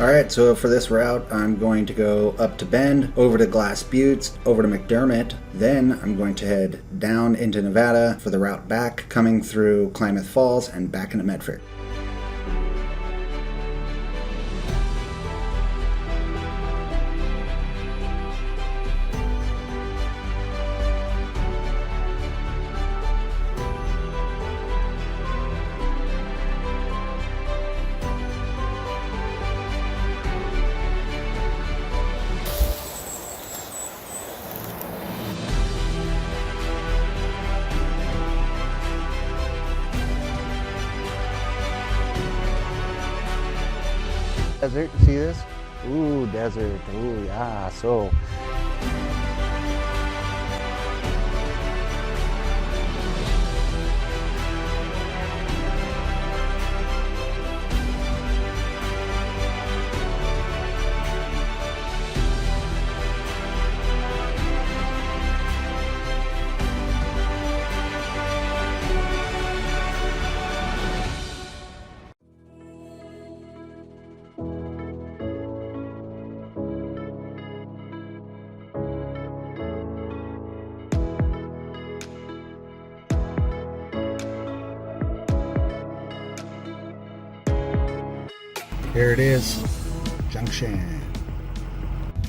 Alright, so for this route, I'm going to go up to Bend, over to Glass Buttes, over to McDermott, then I'm going to head down into Nevada for the route back, coming through Klamath Falls and back into Medford. Desert, see this? Ooh, desert. Ooh, yeah. So here it is, Junction.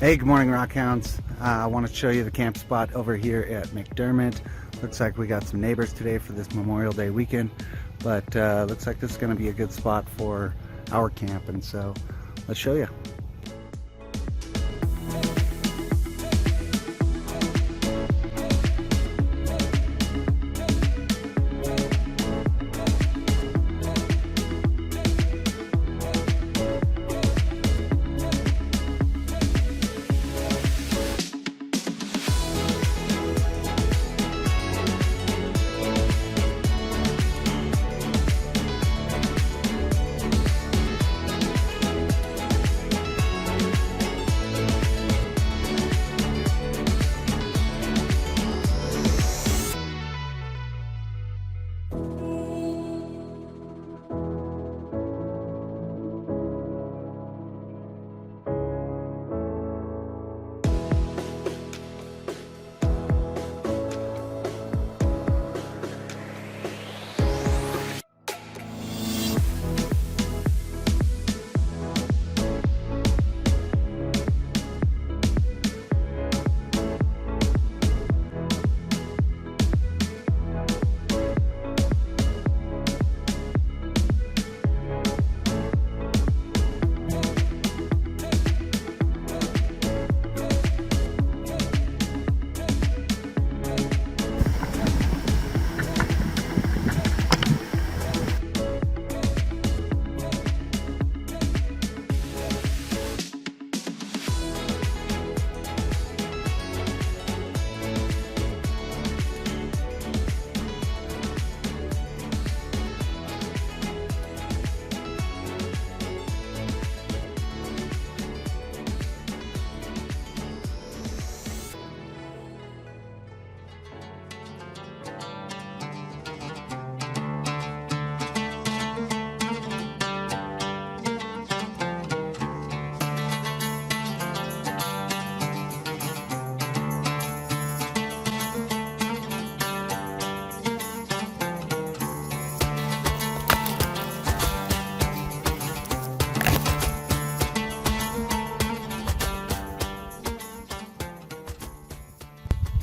Hey, good morning, Rockhounds. I want to show you the camp spot over here at McDermott. Looks like we got some neighbors today for this Memorial Day weekend, but looks like this is going to be a good spot for our camp, and so let's show you.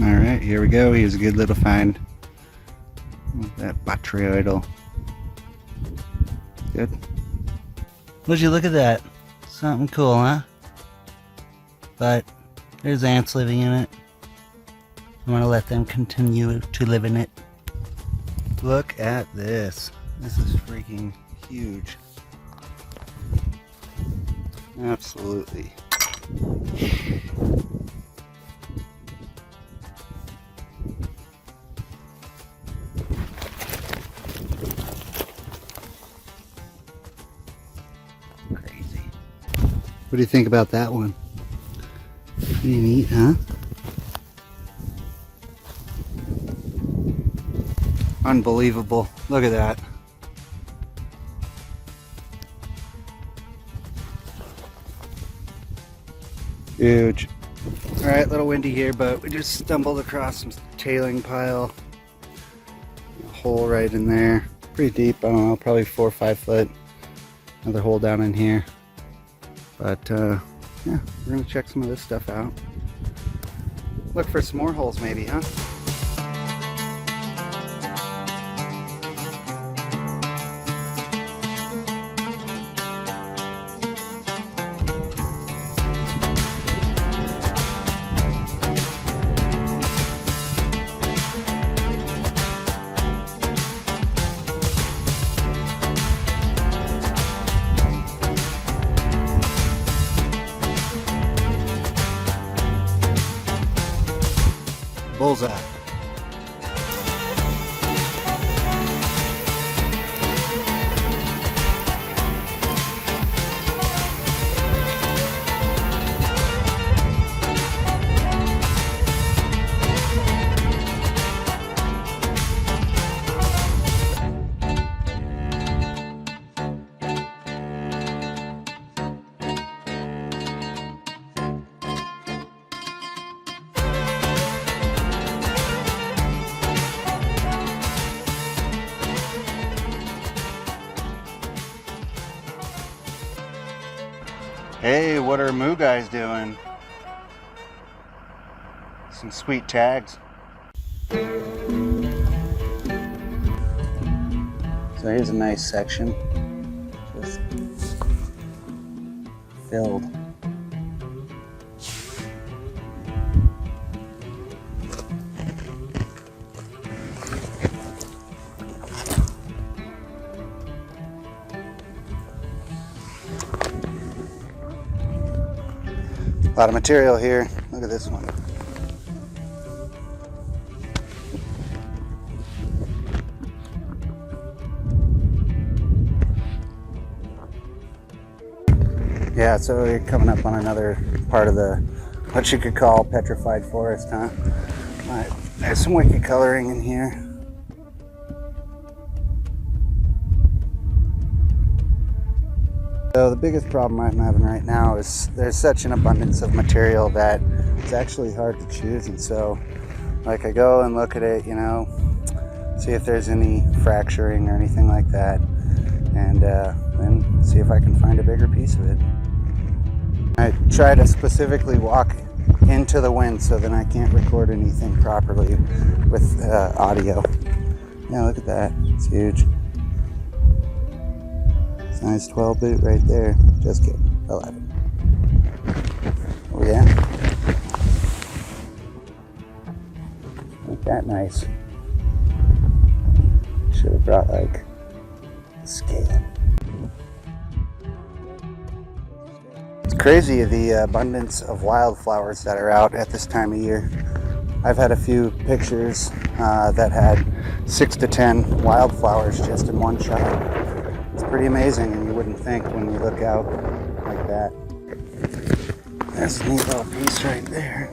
Alright, here we go. Here's a good little find. That botryoidal. Good. Would you look at that? Something cool, huh? But there's ants living in it. I'm gonna let them continue to live in it. Look at this. This is freaking huge. Absolutely. What do you think about that one? Pretty neat, huh? Unbelievable. Look at that. Huge. Alright, a little windy here, but we just stumbled across some tailing pile. A hole right in there. Pretty deep, I don't know, probably 4 or 5 foot. Another hole down in here. But yeah, we're gonna check some of this stuff out. Look for some more holes maybe, huh? Bullseye. Hey, what are Moo guys doing? Some sweet tags. So here's a nice section, just filled. A lot of material here. Look at this one. Yeah, so we're coming up on another part of the, what you could call petrified forest, huh? There's some wicked coloring in here. So the biggest problem I'm having right now is there's such an abundance of material that it's actually hard to choose, and so like I go and look at it, you know, see if there's any fracturing or anything like that, and then see if I can find a bigger piece of it. I try to specifically walk into the wind so then I can't record anything properly with audio. Yeah, look at that, it's huge. Nice 12 boot right there. Just kidding. 11. Oh yeah. Ain't that nice? Should have brought like a scale. It's crazy the abundance of wildflowers that are out at this time of year. I've had a few pictures that had 6 to 10 wildflowers just in one shot. It's pretty amazing, and you wouldn't think when you look out like that. That's a neat little piece right there.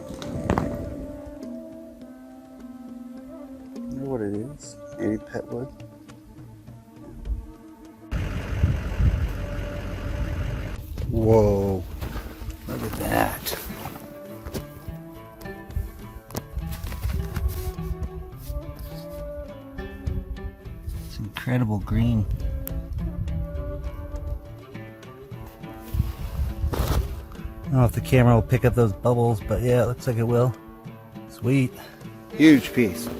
I wonder what it is. Maybe petwood. Whoa, look at that. It's incredible green. I don't know if the camera will pick up those bubbles, but yeah, it looks like it will. Sweet. Huge piece.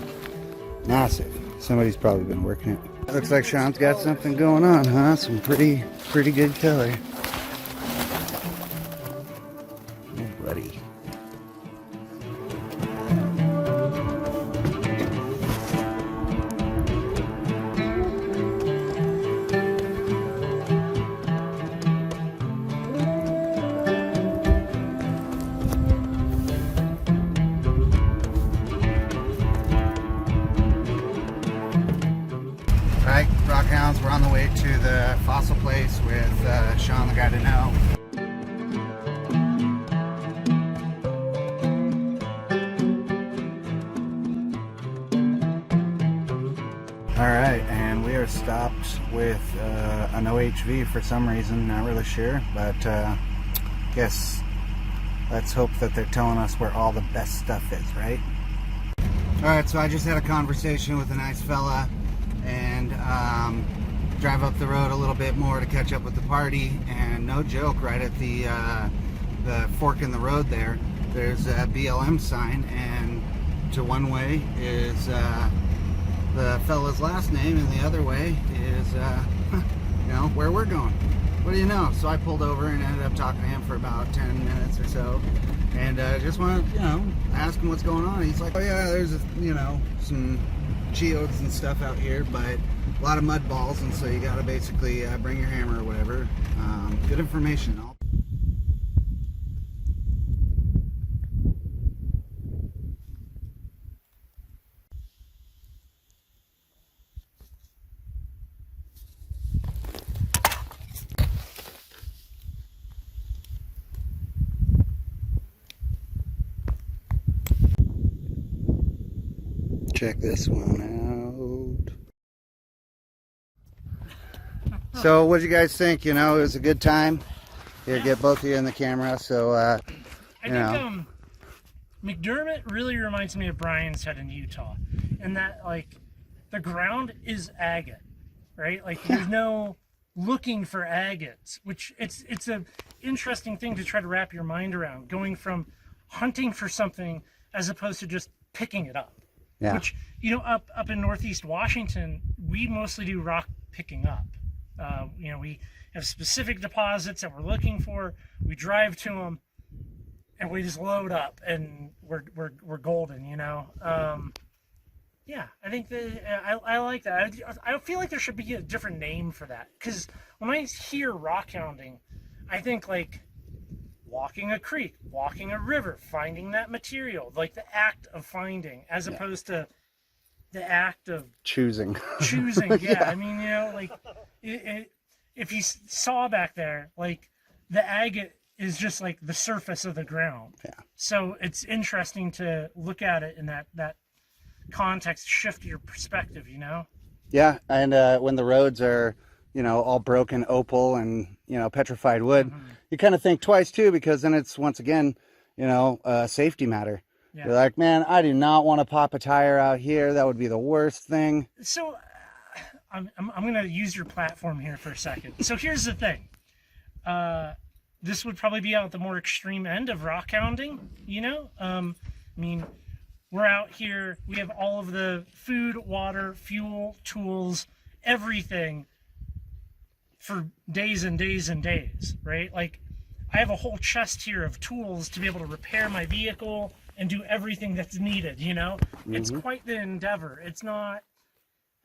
Massive. Somebody's probably been working it. It looks like Sean's got something going on, huh? Some pretty good color. Oh, buddy. Rockhounds, we're on the way to the fossil place with Sean, the guy to know. Alright, and we are stopped with an OHV for some reason, not really sure, but guess let's hope that they're telling us where all the best stuff is, right? Alright, so I just had a conversation with a nice fella, and drive up the road a little bit more to catch up with the party, and no joke, right at the fork in the road there's a BLM sign, and to one way is the fella's last name, and the other way is you know, where we're going. What do you know? So I pulled over and ended up talking to him for about 10 minutes or so, and just want to, you know, ask him what's going on. He's like, oh yeah, there's, you know, some geodes and stuff out here, but a lot of mud balls, and so you got to basically bring your hammer or whatever. Good information. Check this one out. So what do you guys think? You know, it was a good time. Here, get both of you in the camera. So I think McDermott really reminds me of Brian's Head in Utah, in that, like, the ground is agate, right? Like, there's no looking for agates, which it's a interesting thing to try to wrap your mind around, going from hunting for something as opposed to just picking it up. Yeah. Which, you know, up in Northeast Washington, we mostly do rock picking up. You know, we have specific deposits that we're looking for. We drive to them, and we just load up, and we're golden. You know. Yeah, I think that I like that. I feel like there should be a different name for that, because when I hear rockhounding, I think like walking a creek, walking a river, finding that material, like the act of finding, as opposed to the act of choosing. Yeah, I mean, you know, like if you saw back there, like the agate is just like the surface of the ground. Yeah. So it's interesting to look at it in that context, shift your perspective, you know? Yeah, and when the roads are, you know, all broken opal and, you know, petrified wood, you kind of think twice too, because then it's, once again, you know, a safety matter. Yeah. You're like, man, I do not want to pop a tire out here. That would be the worst thing. So I'm going to use your platform here for a second. So here's the thing. This would probably be out at the more extreme end of rockhounding, you know? I mean, we're out here. We have all of the food, water, fuel, tools, everything for days and days and days, right? Like, I have a whole chest here of tools to be able to repair my vehicle and do everything that's needed, you know? It's quite the endeavor. It's not,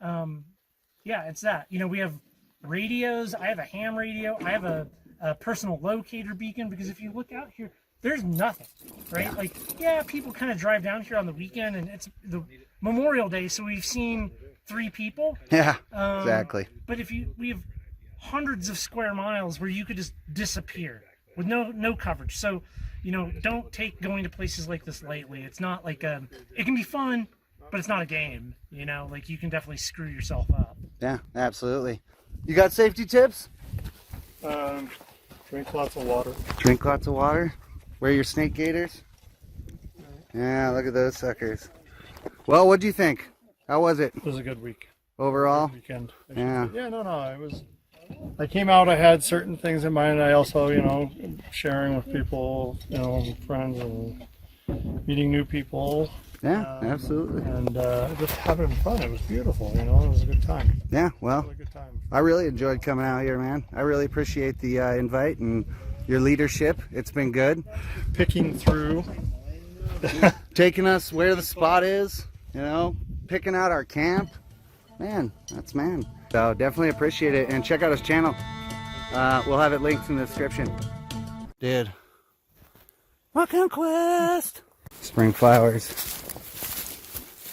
yeah, it's that. You know, we have radios. I have a ham radio. I have a personal locator beacon, because if you look out here, there's nothing, right? Yeah. Like, yeah, people kind of drive down here on the weekend, and it's the Memorial Day, so we've seen 3 people. Yeah, exactly. But we have hundreds of square miles where you could just disappear with no coverage. So, you know, don't take going to places like this lightly. It's not like it can be fun, but it's not a game, you know? Like, you can definitely screw yourself up. Yeah, absolutely. You got safety tips? Drink lots of water. Drink lots of water. Wear your snake gaiters. Yeah, look at those suckers. Well, what do you think? How was it? It was a good week. Overall? Good weekend. Yeah. Yeah, no, it was. I came out, I had certain things in mind. I also, you know, sharing with people, you know, friends, and meeting new people. Yeah, absolutely. And just having fun. It was beautiful, you know, it was a good time. Yeah, well, really good time. I really enjoyed coming out here, man. I really appreciate the invite and your leadership. It's been good. Picking through. Taking us where the spot is, you know, picking out our camp. Man, that's man. So definitely appreciate it, and check out his channel. We'll have it linked in the description. Dude. Rockhound Quest! Spring flowers.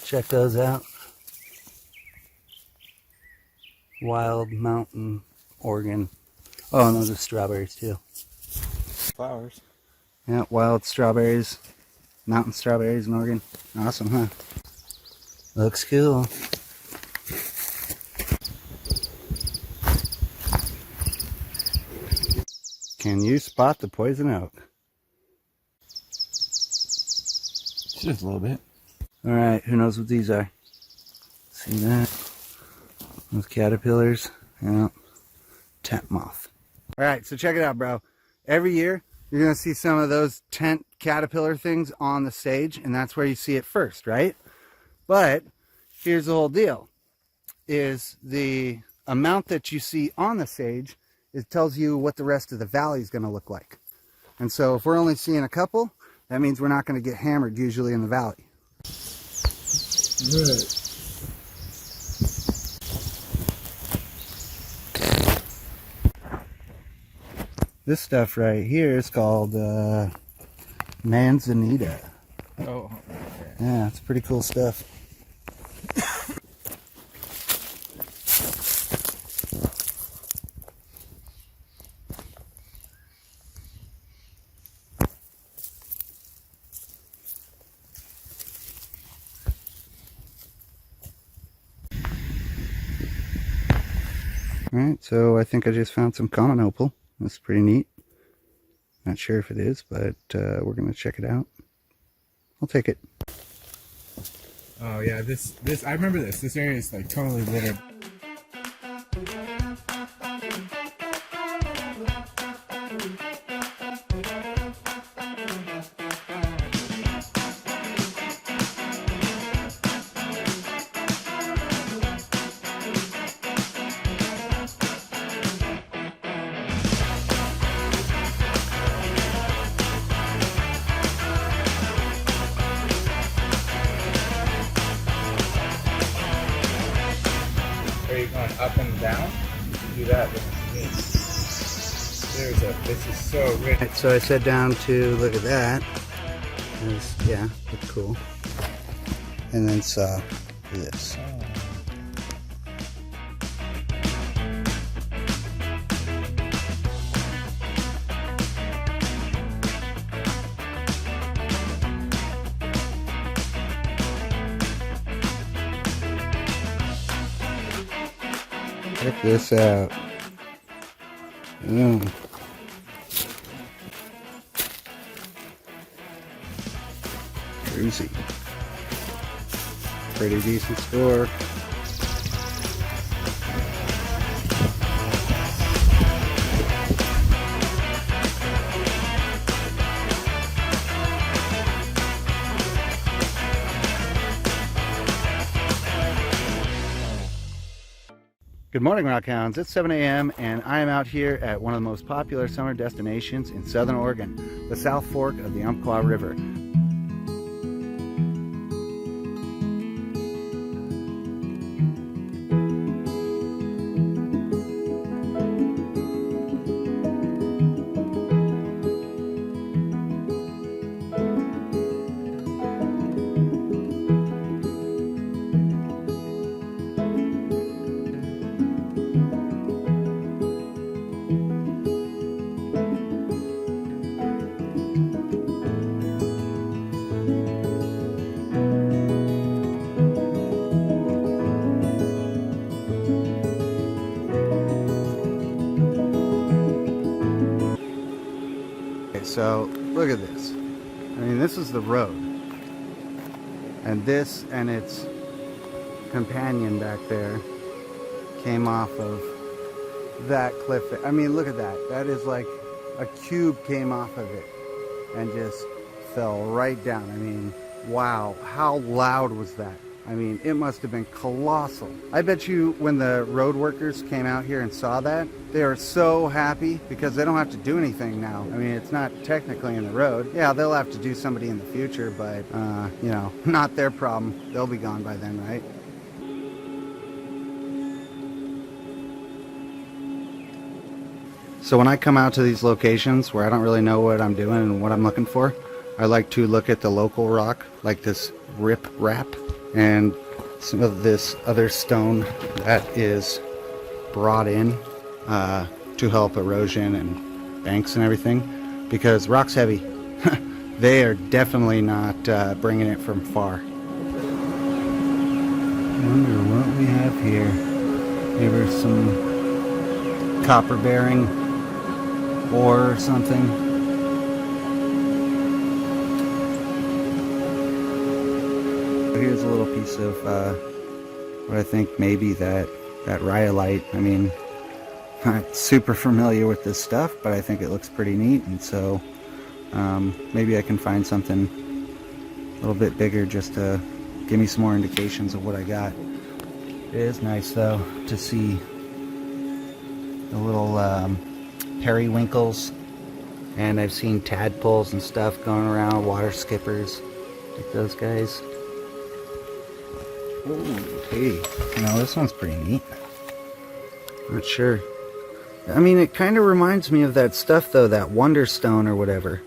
Check those out. Wild Mountain, Oregon. Oh, and those are strawberries too. Flowers. Yeah, wild strawberries. Mountain strawberries in Oregon. Awesome, huh? Looks cool. Can you spot the poison oak? Just a little bit. All right, who knows what these are? See that? Those caterpillars. Yeah. Tent moth. All right, so check it out, bro. Every year, you're going to see some of those tent caterpillar things on the stage, and that's where you see it first, right? But here's the whole deal, is the amount that you see on the sage, it tells you what the rest of the valley is going to look like. And so if we're only seeing a couple, that means we're not going to get hammered usually in the valley. Good. This stuff right here is called manzanita. Oh, okay. Yeah, it's pretty cool stuff. Alright, so I think I just found some common opal. That's pretty neat. Not sure if it is, but we're going to check it out. I'll take it. Oh yeah, this I remember this. This area is like totally littered. Are you going up and down? You can do that with me. This is so rich. Right, so I sat down to look at that. Yeah, looked cool. And then saw this. Check this out. Cruisy. Pretty decent score. Good morning, Rockhounds. It's 7 a.m. and I am out here at one of the most popular summer destinations in Southern Oregon, the South Fork of the Umpqua River. So look at this. I mean, this is the road, and this and its companion back there came off of that cliff. I mean, look at that. That is like a cube came off of it and just fell right down. I mean, wow, how loud was that? I mean, it must have been colossal. I bet you when the road workers came out here and saw that, they are so happy because they don't have to do anything now. I mean, it's not technically in the road. Yeah, they'll have to do somebody in the future, but, you know, not their problem. They'll be gone by then, right? So when I come out to these locations where I don't really know what I'm doing and what I'm looking for, I like to look at the local rock, like this rip rap, and some of this other stone that is brought in to help erosion and banks and everything, because rock's heavy. They are definitely not bringing it from far. I wonder what we have here. Maybe some copper bearing ore or something. here's a little piece of what I think maybe that rhyolite. I mean, I'm not super familiar with this stuff, but I think it looks pretty neat, and so maybe I can find something a little bit bigger just to give me some more indications of what I got. It is nice though to see the little periwinkles, and I've seen tadpoles and stuff going around, water skippers, like those guys. Ooh, hey, you know, this one's pretty neat. Not sure. I mean, it kind of reminds me of that stuff though, that Wonderstone or whatever.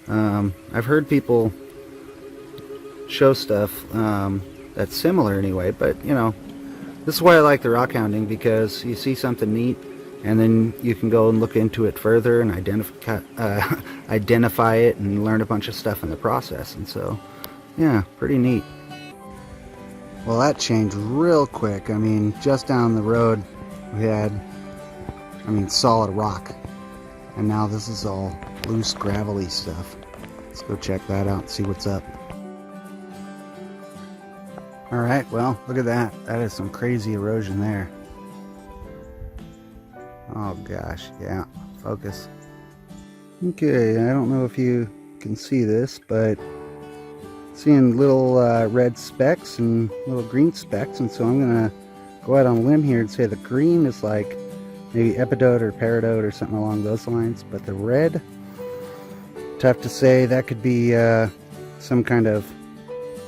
I've heard people show stuff that's similar anyway, but you know, this is why I like the rockhounding, because you see something neat and then you can go and look into it further and identify it and learn a bunch of stuff in the process, and so yeah, pretty neat. Well, that changed real quick. I mean, just down the road we had, I mean, solid rock, and now this is all loose gravelly stuff. Let's go check that out and see what's up. Alright, well, look at that. That is some crazy erosion there. Oh gosh, yeah, focus. Okay, I don't know if you can see this, but seeing little red specks and little green specks, and so I'm gonna go out on a limb here and say the green is like maybe epidote or peridot or something along those lines, but the red, tough to say. That could be some kind of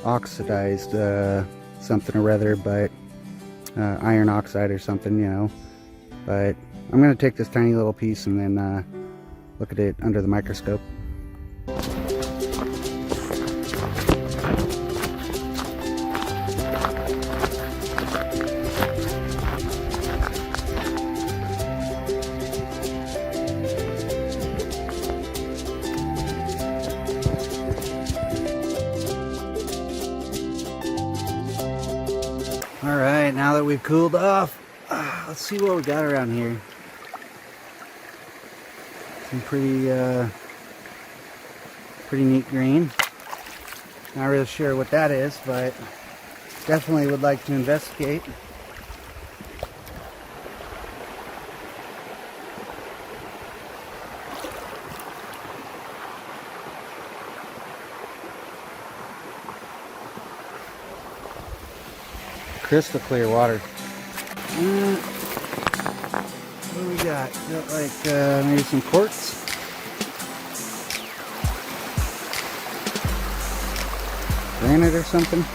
oxidized something or other, but iron oxide or something, you know. But I'm going to take this tiny little piece and then look at it under the microscope. Alright, now that we've cooled off, let's see what we got around here. Some pretty neat green. Not really sure what that is, but definitely would like to investigate. Crystal clear water. What do we got? Got like maybe some quartz. Granite or something.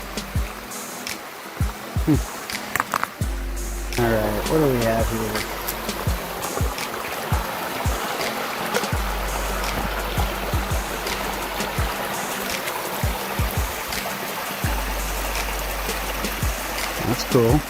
Alright, what do we have here? That's cool.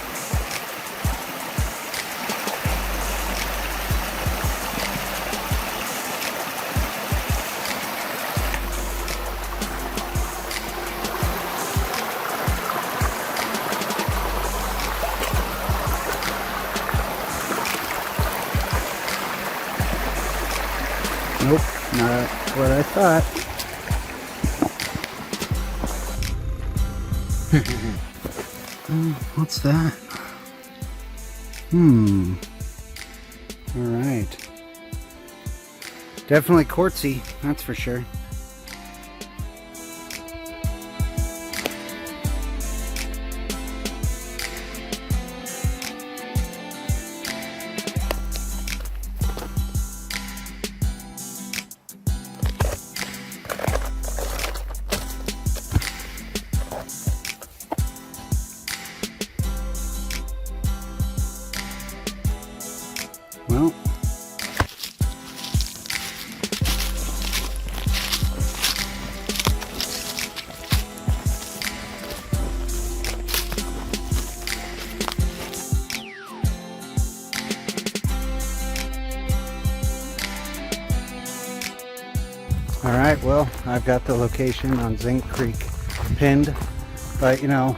Nope, not what I thought. What's that? Alright. Definitely quartzy, that's for sure. Well, all right, well, I've got the location on Zinc Creek pinned, but you know,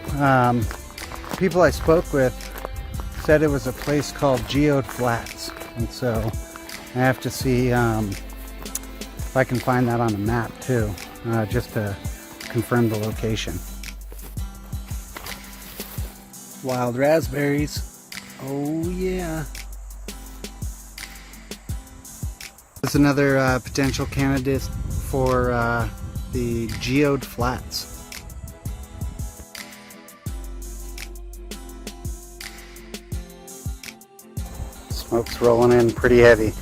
people I spoke with said it was a place called Geode Flats, and so I have to see if I can find that on a map too, just to confirm the location. Wild raspberries. Oh yeah. There's another potential candidate for the Geode flats. Smoke's rolling in pretty heavy.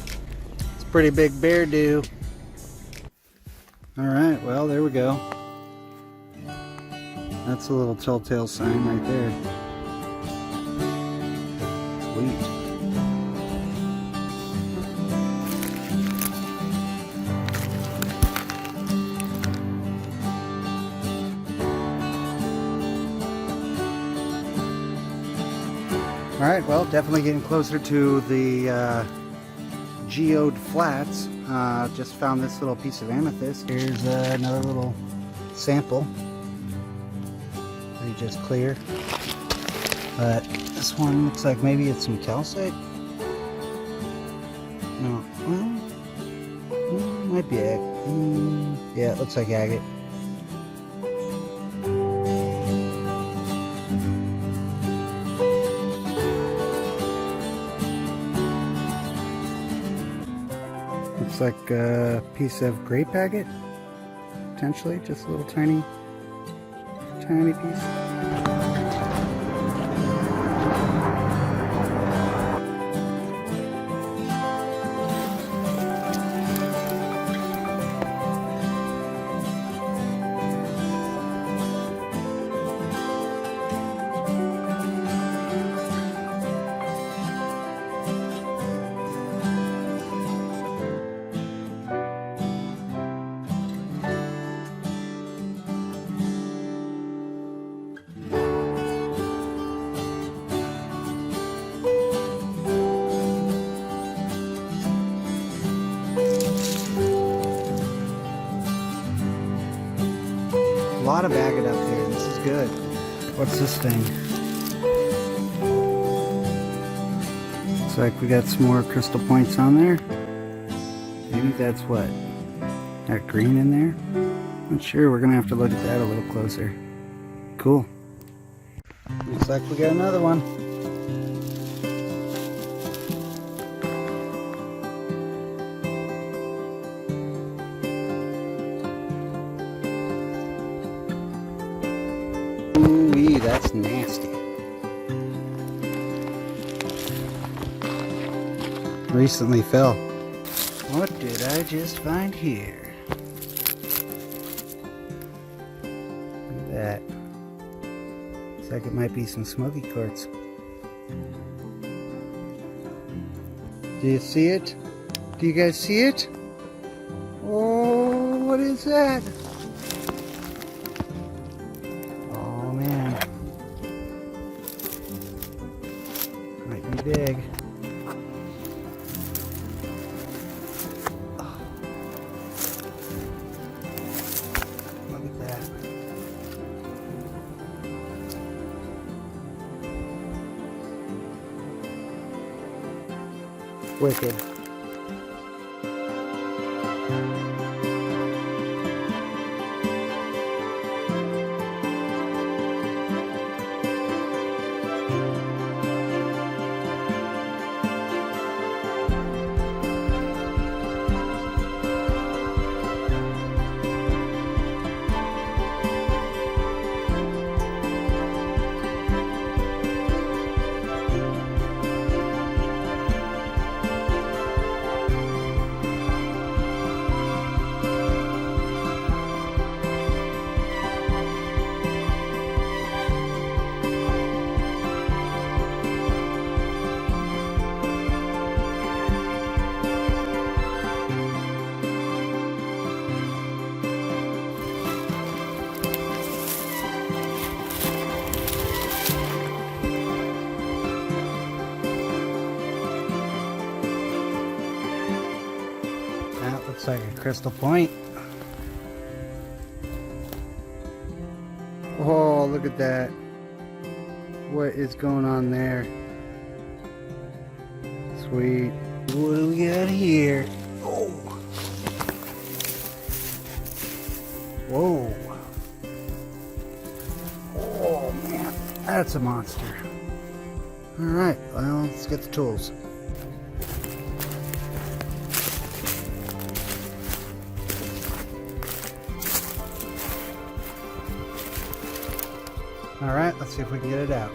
It's a pretty big bear dew. Alright, well there we go. That's a little telltale sign right there. Sweet. Alright, well, definitely getting closer to the Geode flats. Just found this little piece of amethyst. Here's another little sample. Pretty just clear. But this one looks like maybe it's some calcite. No, well, might be agate. Yeah, it looks like agate. Looks like a piece of grape agate, potentially, just a little tiny piece. A lot of agate up there. This is good. What's this thing? Looks like we got some more crystal points on there. Maybe that's what? That green in there? Not sure. We're gonna have to look at that a little closer. Cool. Looks like we got another one. Ooh, that's nasty. Recently fell. What did I just find here? Look at that. Looks like it might be some smoky quartz. Do you see it? Do you guys see it? Oh, what is that? Oh man. Might be big. Look at that. Wicked. That looks like a crystal point. Oh, look at that. What is going on there? Sweet. What do we got here? Oh. Whoa. Oh man, that's a monster. Alright, well, let's get the tools. Alright, let's see if we can get it out.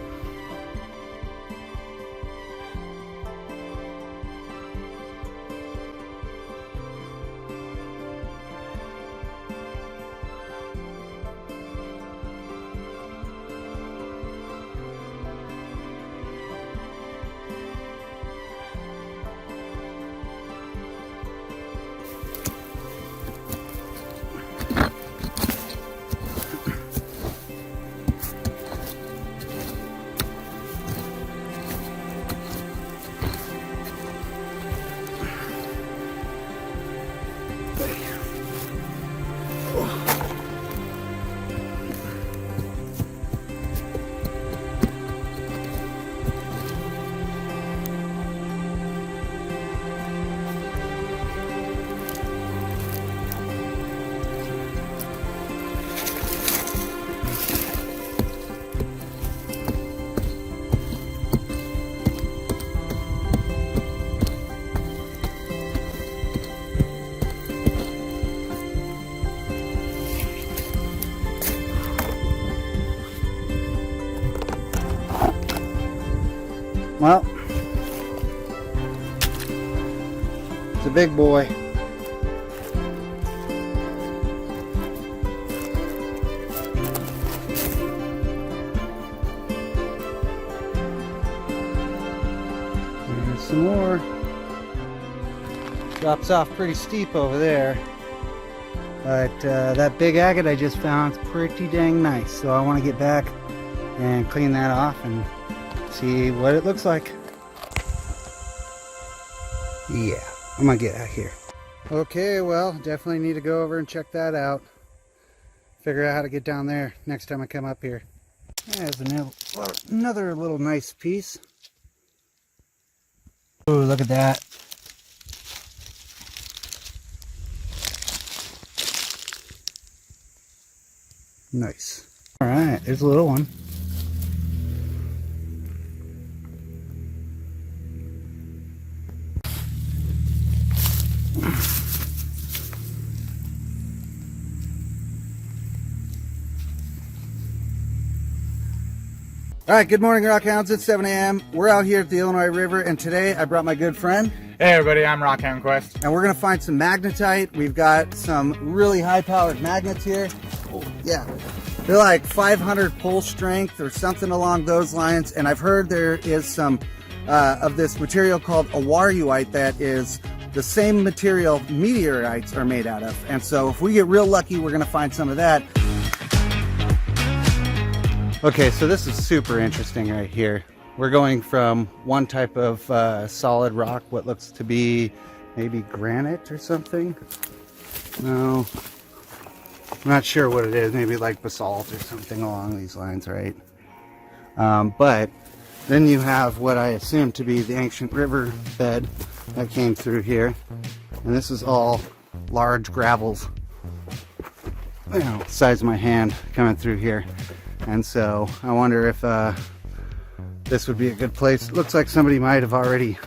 Well, it's a big boy. There's some more. Drops off pretty steep over there. But that big agate I just found is pretty dang nice. So I want to get back and clean that off and see what it looks like. Yeah, I'm gonna get out here. Okay, well, definitely need to go over and check that out. Figure out how to get down there next time I come up here. There's another little nice piece. Oh, look at that. Nice. All right, there's a little one. All right, good morning, Rockhounds. It's 7 a.m. We're out here at the Illinois River, and today I brought my good friend. Hey everybody, I'm Rockhound Quest. And we're gonna find some magnetite. We've got some really high-powered magnets here. Oh, yeah, they're like 500 pull strength or something along those lines. And I've heard there is some of this material called awaruite that is the same material meteorites are made out of. And so if we get real lucky, we're gonna find some of that. Okay, so this is super interesting right here. We're going from one type of solid rock, what looks to be maybe granite or something. No, I'm not sure what it is. Maybe like basalt or something along these lines, right? But then you have what I assume to be the ancient river bed that came through here. And this is all large gravels, you know, size of my hand coming through here. And so I wonder if this would be a good place. It looks like somebody might have already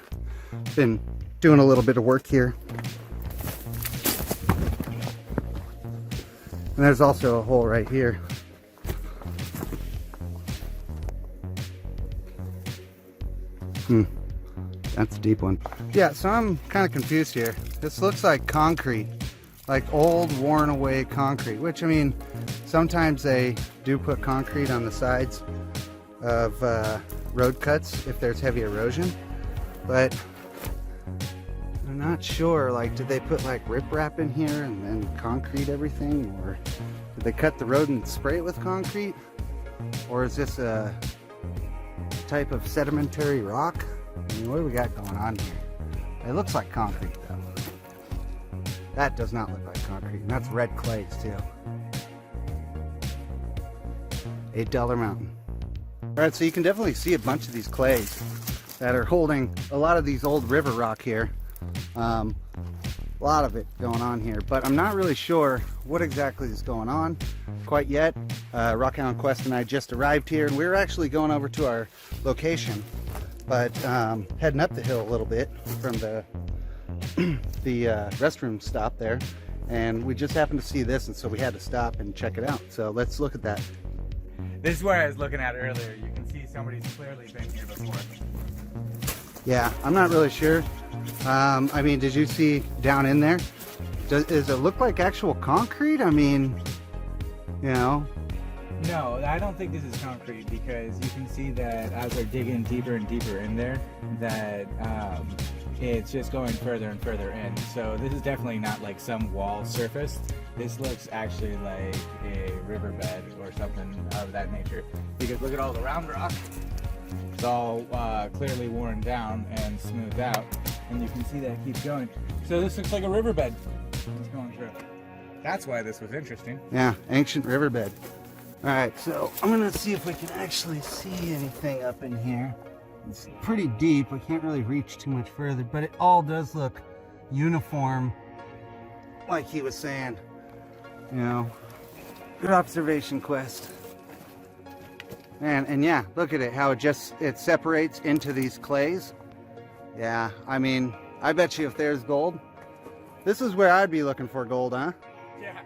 been doing a little bit of work here. And there's also a hole right here. That's a deep one. Yeah, so I'm kind of confused here. This looks like concrete, like old worn away concrete, which, I mean, sometimes they do put concrete on the sides of road cuts if there's heavy erosion, but I'm not sure, like, did they put like riprap in here and then concrete everything, or did they cut the road and spray it with concrete, or is this a type of sedimentary rock? I mean, what do we got going on here? It looks like concrete though. That does not look like concrete, and that's red clays too. $8 Mountain. All right, so you can definitely see a bunch of these clays that are holding a lot of these old river rock here. A lot of it going on here, but I'm not really sure what exactly is going on quite yet. Rockhound Quest and I just arrived here, and we're actually going over to our location But heading up the hill a little bit from the restroom stop there, and we just happened to see this, and so we had to stop and check it out. So let's look at that. This is where I was looking at earlier. You can see somebody's clearly been here before. Yeah, I'm not really sure. I mean, did you see down in there? Does it look like actual concrete? I mean, you know. No, I don't think this is concrete, because you can see that as they're digging deeper and deeper in there, that it's just going further and further in. So this is definitely not like some wall surface. This looks actually like a riverbed or something of that nature. Because look at all the round rock. It's all clearly worn down and smoothed out, and you can see that it keeps going. So this looks like a riverbed. It's going through. That's why this was interesting. Yeah, ancient riverbed. All right, so I'm gonna see if we can actually see anything up in here. It's pretty deep. We can't really reach too much further, but it all does look uniform, like he was saying. You know, good observation, Quest. And yeah, look at it, how it separates into these clays. Yeah, I mean, I bet you if there's gold, this is where I'd be looking for gold, huh? Yeah,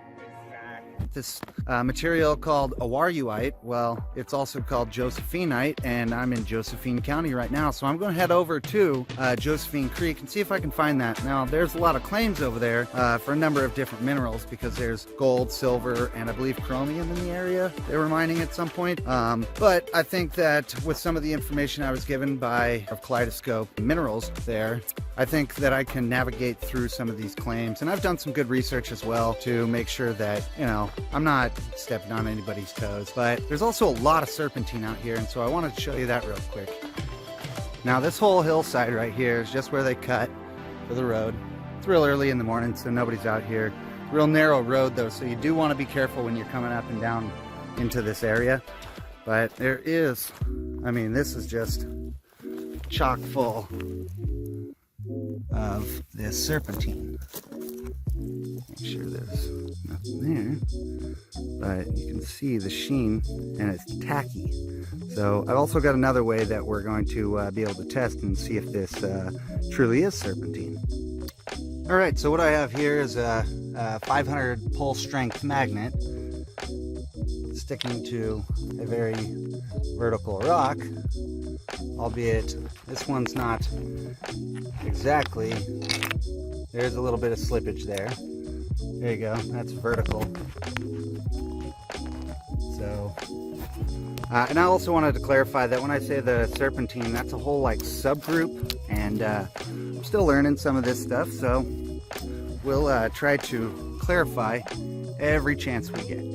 exactly. This material called awaruite, well, it's also called Josephinite, and I'm in Josephine County right now, so I'm going to head over to Josephine Creek and see if I can find that. Now, there's a lot of claims over there for a number of different minerals, because there's gold, silver, and I believe chromium in the area they were mining at some point. But I think that with some of the information I was given by Kaleidoscope Minerals there, I think that I can navigate through some of these claims, and I've done some good research as well to make sure that, you know, I'm not stepping on anybody's toes. But there's also a lot of serpentine out here, and so I wanted to show you that real quick. Now this whole hillside right here is just where they cut for the road. It's real early in the morning, so nobody's out here. Real narrow road though, so you do want to be careful when you're coming up and down into this area. But there is, I mean, this is just chock full of this serpentine. Make sure there's nothing there, but you can see the sheen, and it's tacky. So I've also got another way that we're going to be able to test and see if this truly is serpentine. All right, so what I have here is a 500 pull strength magnet sticking to a very vertical rock, albeit this one's not exactly. There's a little bit of slippage there. There you go, that's vertical. So, and I also wanted to clarify that when I say the serpentine, that's a whole like subgroup, and I'm still learning some of this stuff, so we'll try to clarify every chance we get.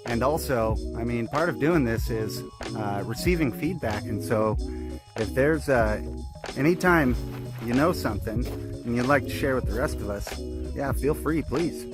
And also, I mean, part of doing this is receiving feedback, and so if there's anytime you know something and you'd like to share with the rest of us, yeah, feel free, please.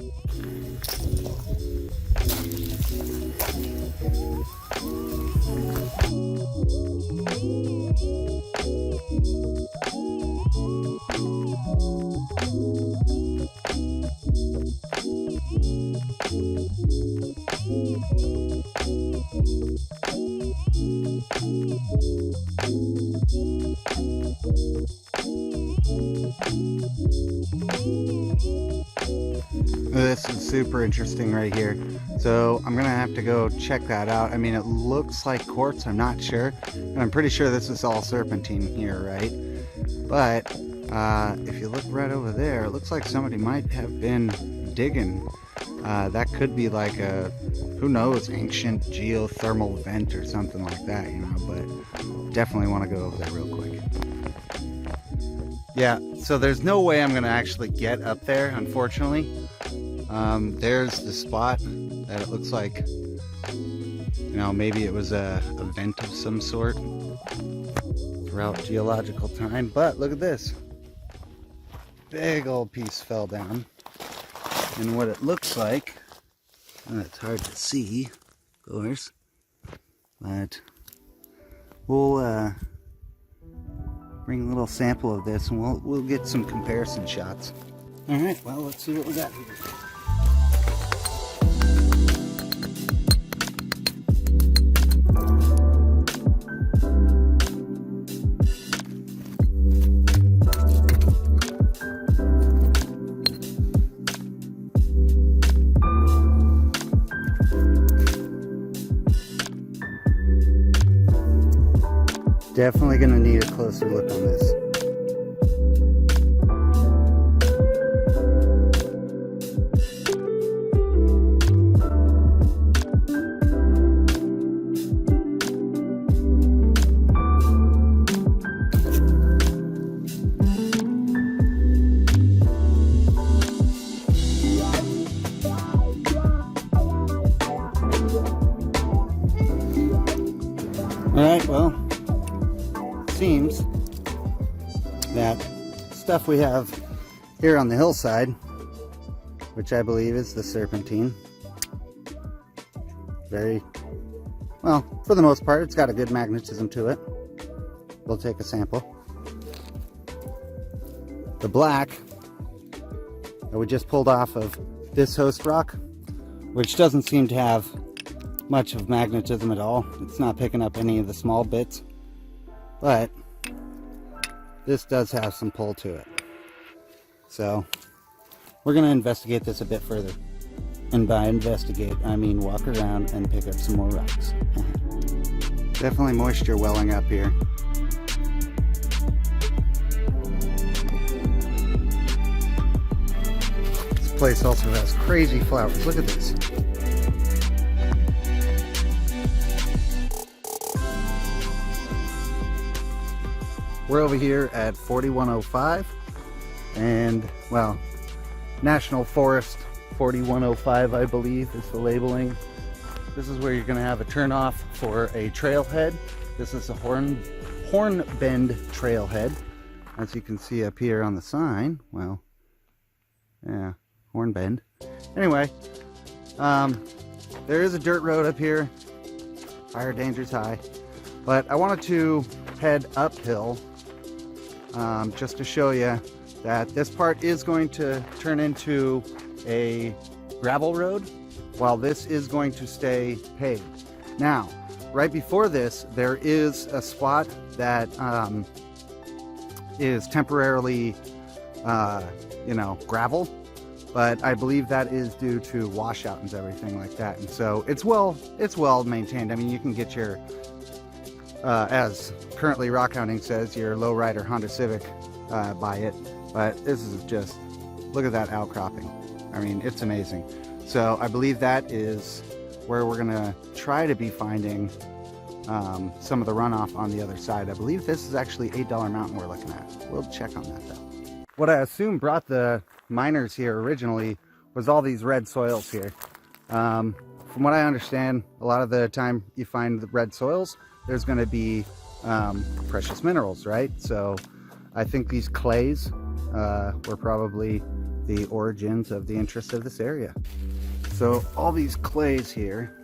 This is super interesting right here. So I'm gonna have to go check that out. I mean, it looks like quartz, I'm not sure. And I'm pretty sure this is all serpentine here, right? But if you look right over there, it looks like somebody might have been digging. That could be like a, who knows, ancient geothermal vent or something like that, you know, but definitely want to go over there real quick. Yeah, so there's no way I'm gonna actually get up there, unfortunately. There's the spot that it looks like, you know, maybe it was a vent of some sort throughout geological time, but look at this. Big old piece fell down. And what it looks like, it's hard to see, of course, but we'll bring a little sample of this and we'll get some comparison shots. All right, well, let's see what we got here. Definitely going to need a closer look on this. Alright, well, seems that stuff we have here on the hillside, which I believe is the serpentine, very, well, for the most part, it's got a good magnetism to it. We'll take a sample. The black that we just pulled off of this host rock, which doesn't seem to have much of magnetism at all. It's not picking up any of the small bits, but this does have some pull to it. So we're going to investigate this a bit further. And by investigate, I mean walk around and pick up some more rocks. Definitely moisture welling up here. This place also has crazy flowers. Look at this. We're over here at 4105, and well, National Forest 4105, I believe, is the labeling. This is where you're going to have a turnoff for a trailhead. This is a hornbend trailhead, as you can see up here on the sign. Well, yeah, hornbend. Anyway, there is a dirt road up here. Fire danger's high, but I wanted to head uphill. Just to show you that this part is going to turn into a gravel road, while this is going to stay paved. Now, right before this, there is a spot that is temporarily, gravel, but I believe that is due to washout and everything like that. And so it's well maintained. I mean, you can get your as currently Rockhounding says, your lowrider Honda Civic by it, but this is just, look at that outcropping. I mean, it's amazing. So I believe that is where we're gonna try to be finding some of the runoff on the other side. I believe this is actually $8 Mountain we're looking at. We'll check on that though. What I assume brought the miners here originally was all these red soils here. From what I understand, a lot of the time you find the red soils, there's going to be precious minerals, right? So I think these clays were probably the origins of the interest of this area. So all these clays here,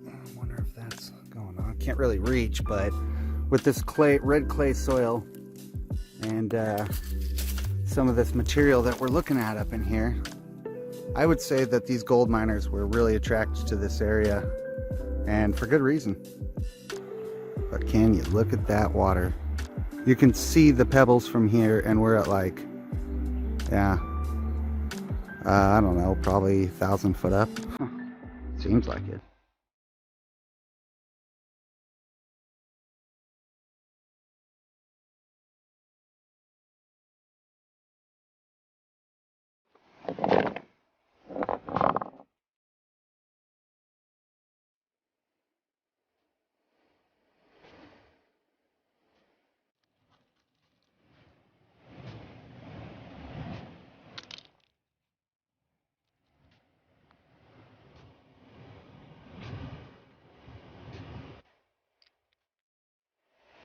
I wonder if that's going on. Can't really reach, but with this red clay soil and some of this material that we're looking at up in here, I would say that these gold miners were really attracted to this area, and for good reason. But can you look at that water? You can see the pebbles from here, and we're at like, yeah, I don't know, probably 1,000 foot up. Seems like it.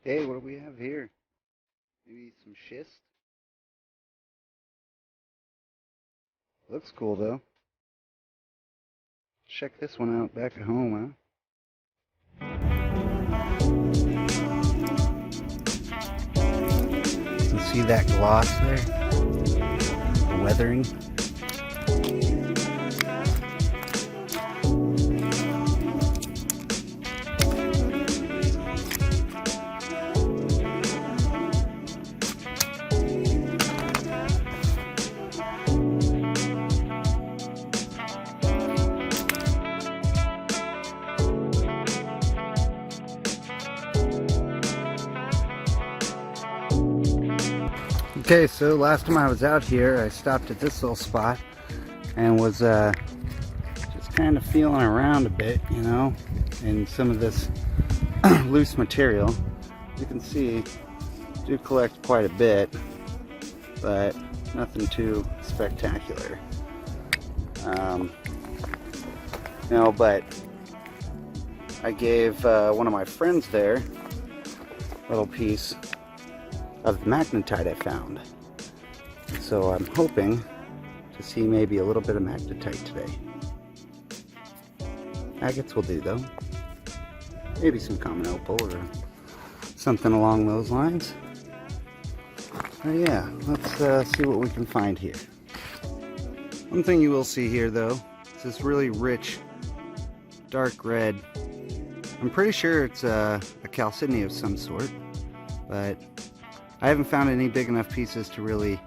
Hey, what do we have here? Maybe some schist? Looks cool though. Check this one out back at home, huh? You can see that gloss there? The weathering. Okay, so last time I was out here, I stopped at this little spot and was just kind of feeling around a bit, you know, in some of this loose material. You can see, I do collect quite a bit, but nothing too spectacular. You know, but I gave one of my friends there a little piece of the magnetite I found. So I'm hoping to see maybe a little bit of magnetite today. Agates will do though. Maybe some common opal or something along those lines. But yeah, let's see what we can find here. One thing you will see here though is this really rich dark red. I'm pretty sure it's a calcite of some sort, but I haven't found any big enough pieces to really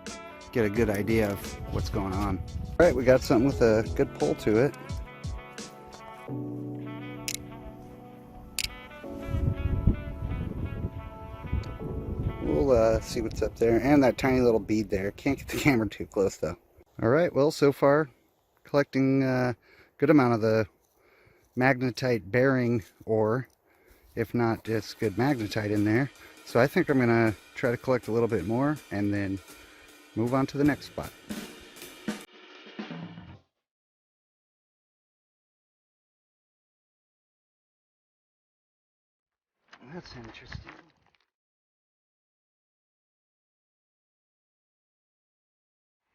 get a good idea of what's going on. All right, we got something with a good pull to it. We'll see what's up there, and that tiny little bead there. Can't get the camera too close though. All right, well, so far collecting a good amount of the magnetite bearing ore, if not just good magnetite in there. So I think I'm gonna try to collect a little bit more and then move on to the next spot. That's interesting.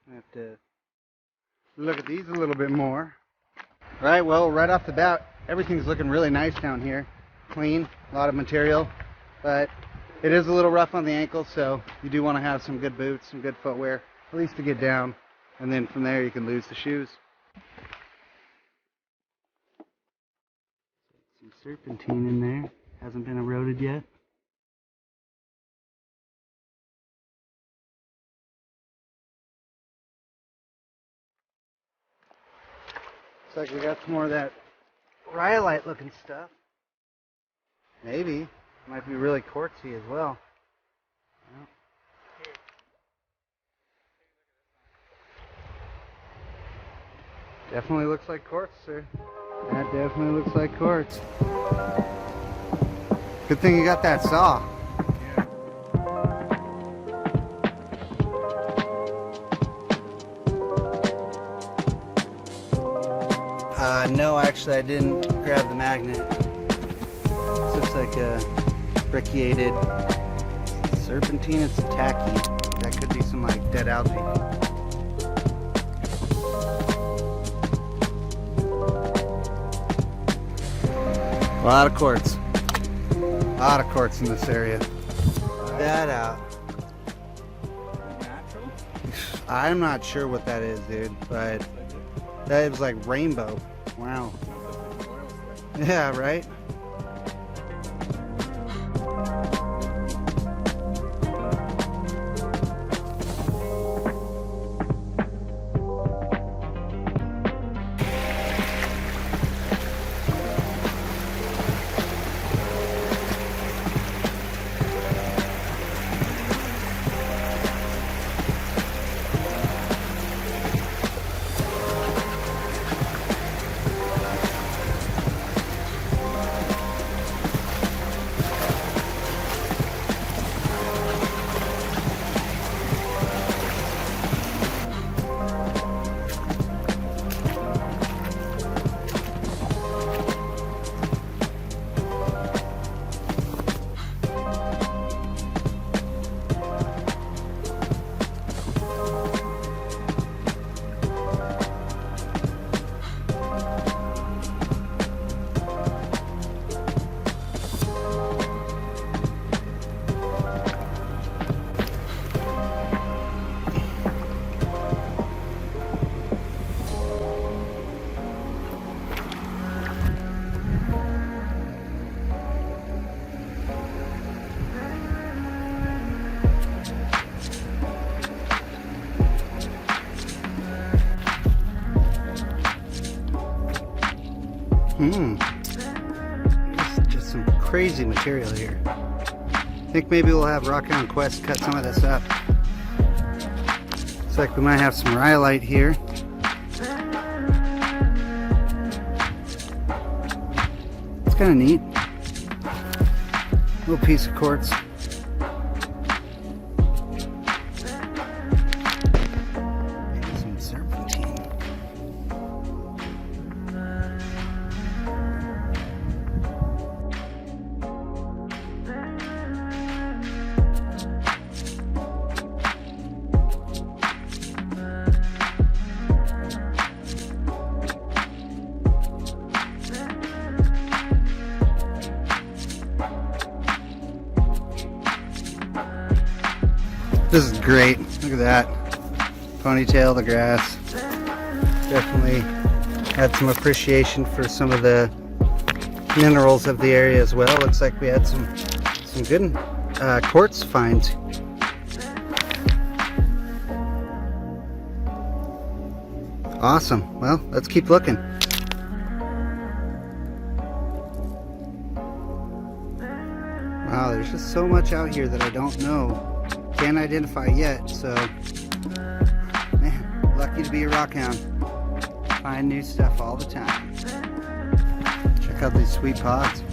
I have to look at these a little bit more. Right, well, right off the bat, everything's looking really nice down here. Clean, a lot of material, but it is a little rough on the ankles, so you do want to have some good boots, some good footwear, at least to get down, and then from there you can lose the shoes. Some serpentine in there, hasn't been eroded yet. Looks like we got some more of that rhyolite looking stuff. Maybe. Might be really quartzy as well. Definitely looks like quartz, sir. That definitely looks like quartz. Good thing you got that saw. No, actually I didn't grab the magnet. This looks like a brecciated serpentine. It's tacky. That could be some like dead algae. A lot of quartz. A lot of quartz in this area. That out. Natural? I'm not sure what that is, dude, but that was like rainbow. Wow. Yeah, right? Just some crazy material here. I think maybe we'll have Rockhound Quest cut some of this up. Looks like we might have some rhyolite here. It's kind of neat. Little piece of quartz. Maybe some serpentine. This is great. Look at that. Ponytail, the grass. Definitely had some appreciation for some of the minerals of the area as well. Looks like we had some good quartz finds. Awesome. Well, let's keep looking. Wow, there's just so much out here that I don't know. Can't identify yet, so man, lucky to be a rockhound. Find new stuff all the time. Check out these sweet pods.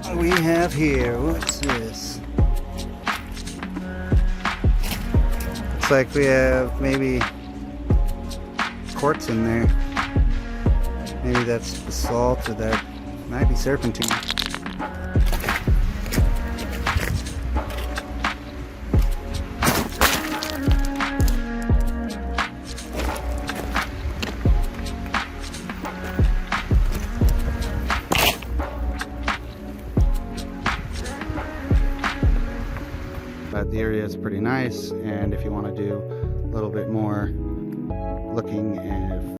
What we have here, what's this? Looks like we have maybe quartz in there. Maybe that's basalt, or that might be serpentine. But the area is pretty nice, and if you want to do a little bit more looking and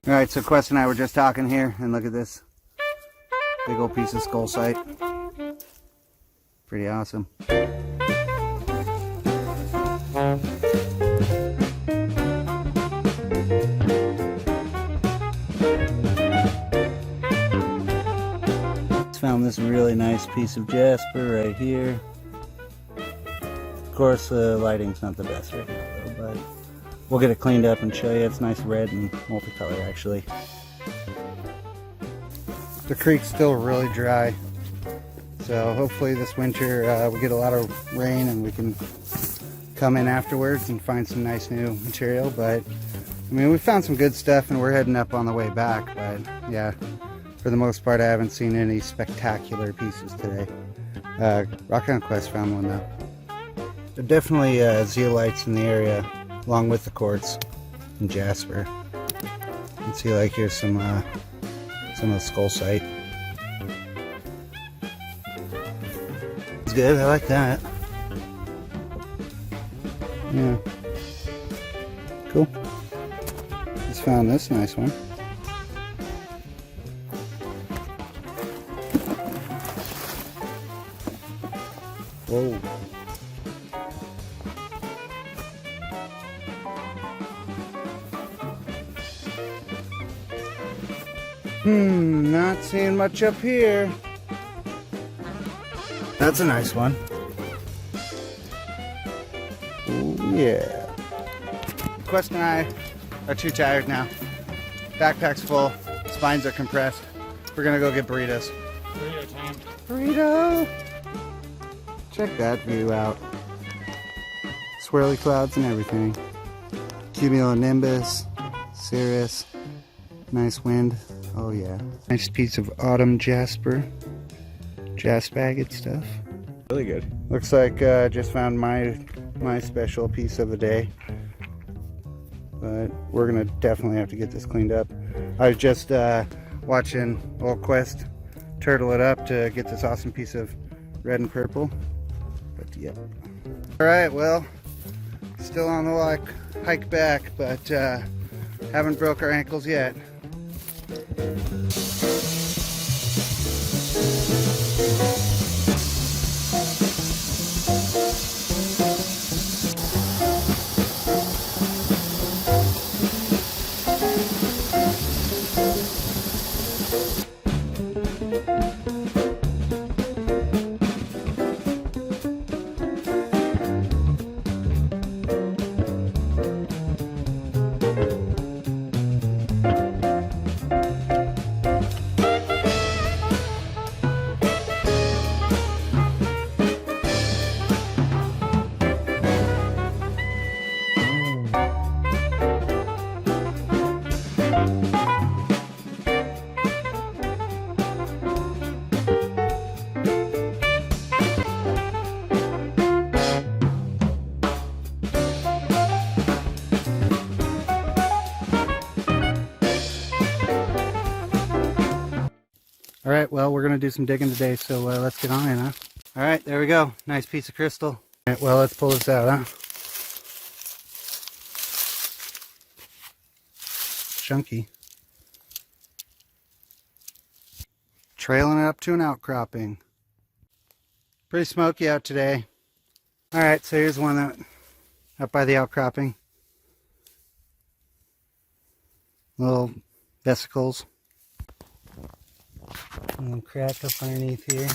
Alright, so Quest and I were just talking here, and look at this. Big old piece of Scorched. Pretty awesome. Found this really nice piece of Jasper right here. Of course, the lighting's not the best right now, though, but we'll get it cleaned up and show you. It's nice red and multicolor, actually. The creek's still really dry, so hopefully this winter we get a lot of rain and we can come in afterwards and find some nice new material. But I mean, we found some good stuff and we're heading up on the way back, but yeah, for the most part I haven't seen any spectacular pieces today. Rockhound Quest found one though. There are definitely zeolites in the area along with the quartz and Jasper. You can see like here's some of the Scorched. It's good, I like that. Yeah. Cool. Just found this nice one. Whoa. Not seeing much up here. That's a nice one. Ooh, yeah. Quest and I are too tired now. Backpack's full, spines are compressed. We're gonna go get burritos. Burrito time. Burrito! Check that view out. Swirly clouds and everything. Cumulonimbus, cirrus, nice wind. Oh yeah. Nice piece of autumn Jasper. Agate stuff. Really good. Looks like just found my special piece of the day. But we're gonna definitely have to get this cleaned up. I was just watching old Quest turtle it up to get this awesome piece of red and purple. But yep. Alright, well, still on the hike back, but haven't broke our ankles yet. Alright, well, we're going to do some digging today, so let's get on it, huh? Alright, there we go. Nice piece of crystal. Alright, well, let's pull this out, huh? Chunky. Trailing it up to an outcropping. Pretty smoky out today. Alright, so here's one that up by the outcropping. Little vesicles. A little crack up underneath here.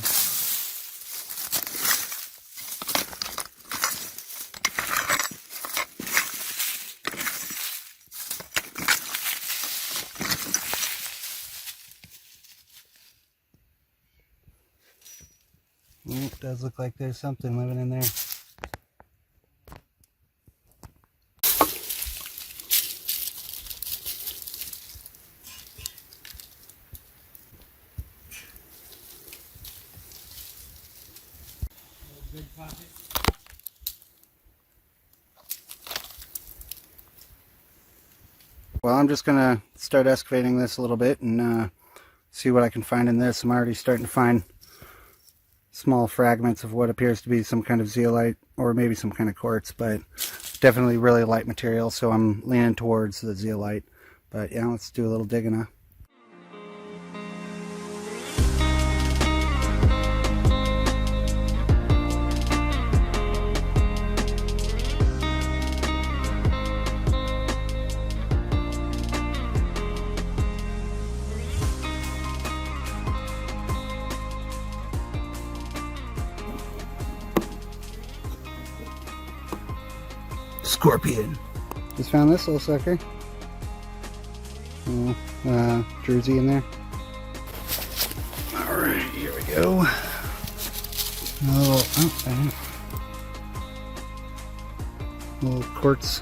Oh, it does look like there's something living in there. Well, I'm just going to start excavating this a little bit and see what I can find in this. I'm already starting to find small fragments of what appears to be some kind of zeolite or maybe some kind of quartz, but definitely really light material, so I'm leaning towards the zeolite. But yeah, let's do a little digging, huh? Scorpion. Just found this little sucker. Little druzy in there. Alright, here we go. Little quartz.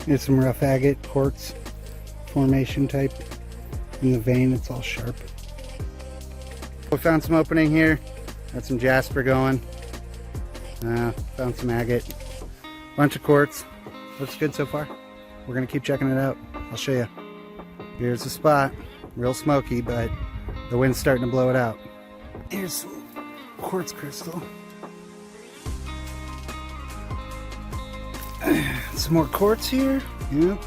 Here's some rough agate quartz formation type. In the vein, it's all sharp. We found some opening here. Got some Jasper going. Found some agate. Bunch of quartz. Looks good so far. We're gonna keep checking it out. I'll show you. Here's the spot. Real smoky, but the wind's starting to blow it out. Here's some quartz crystal. Some more quartz here. Yep.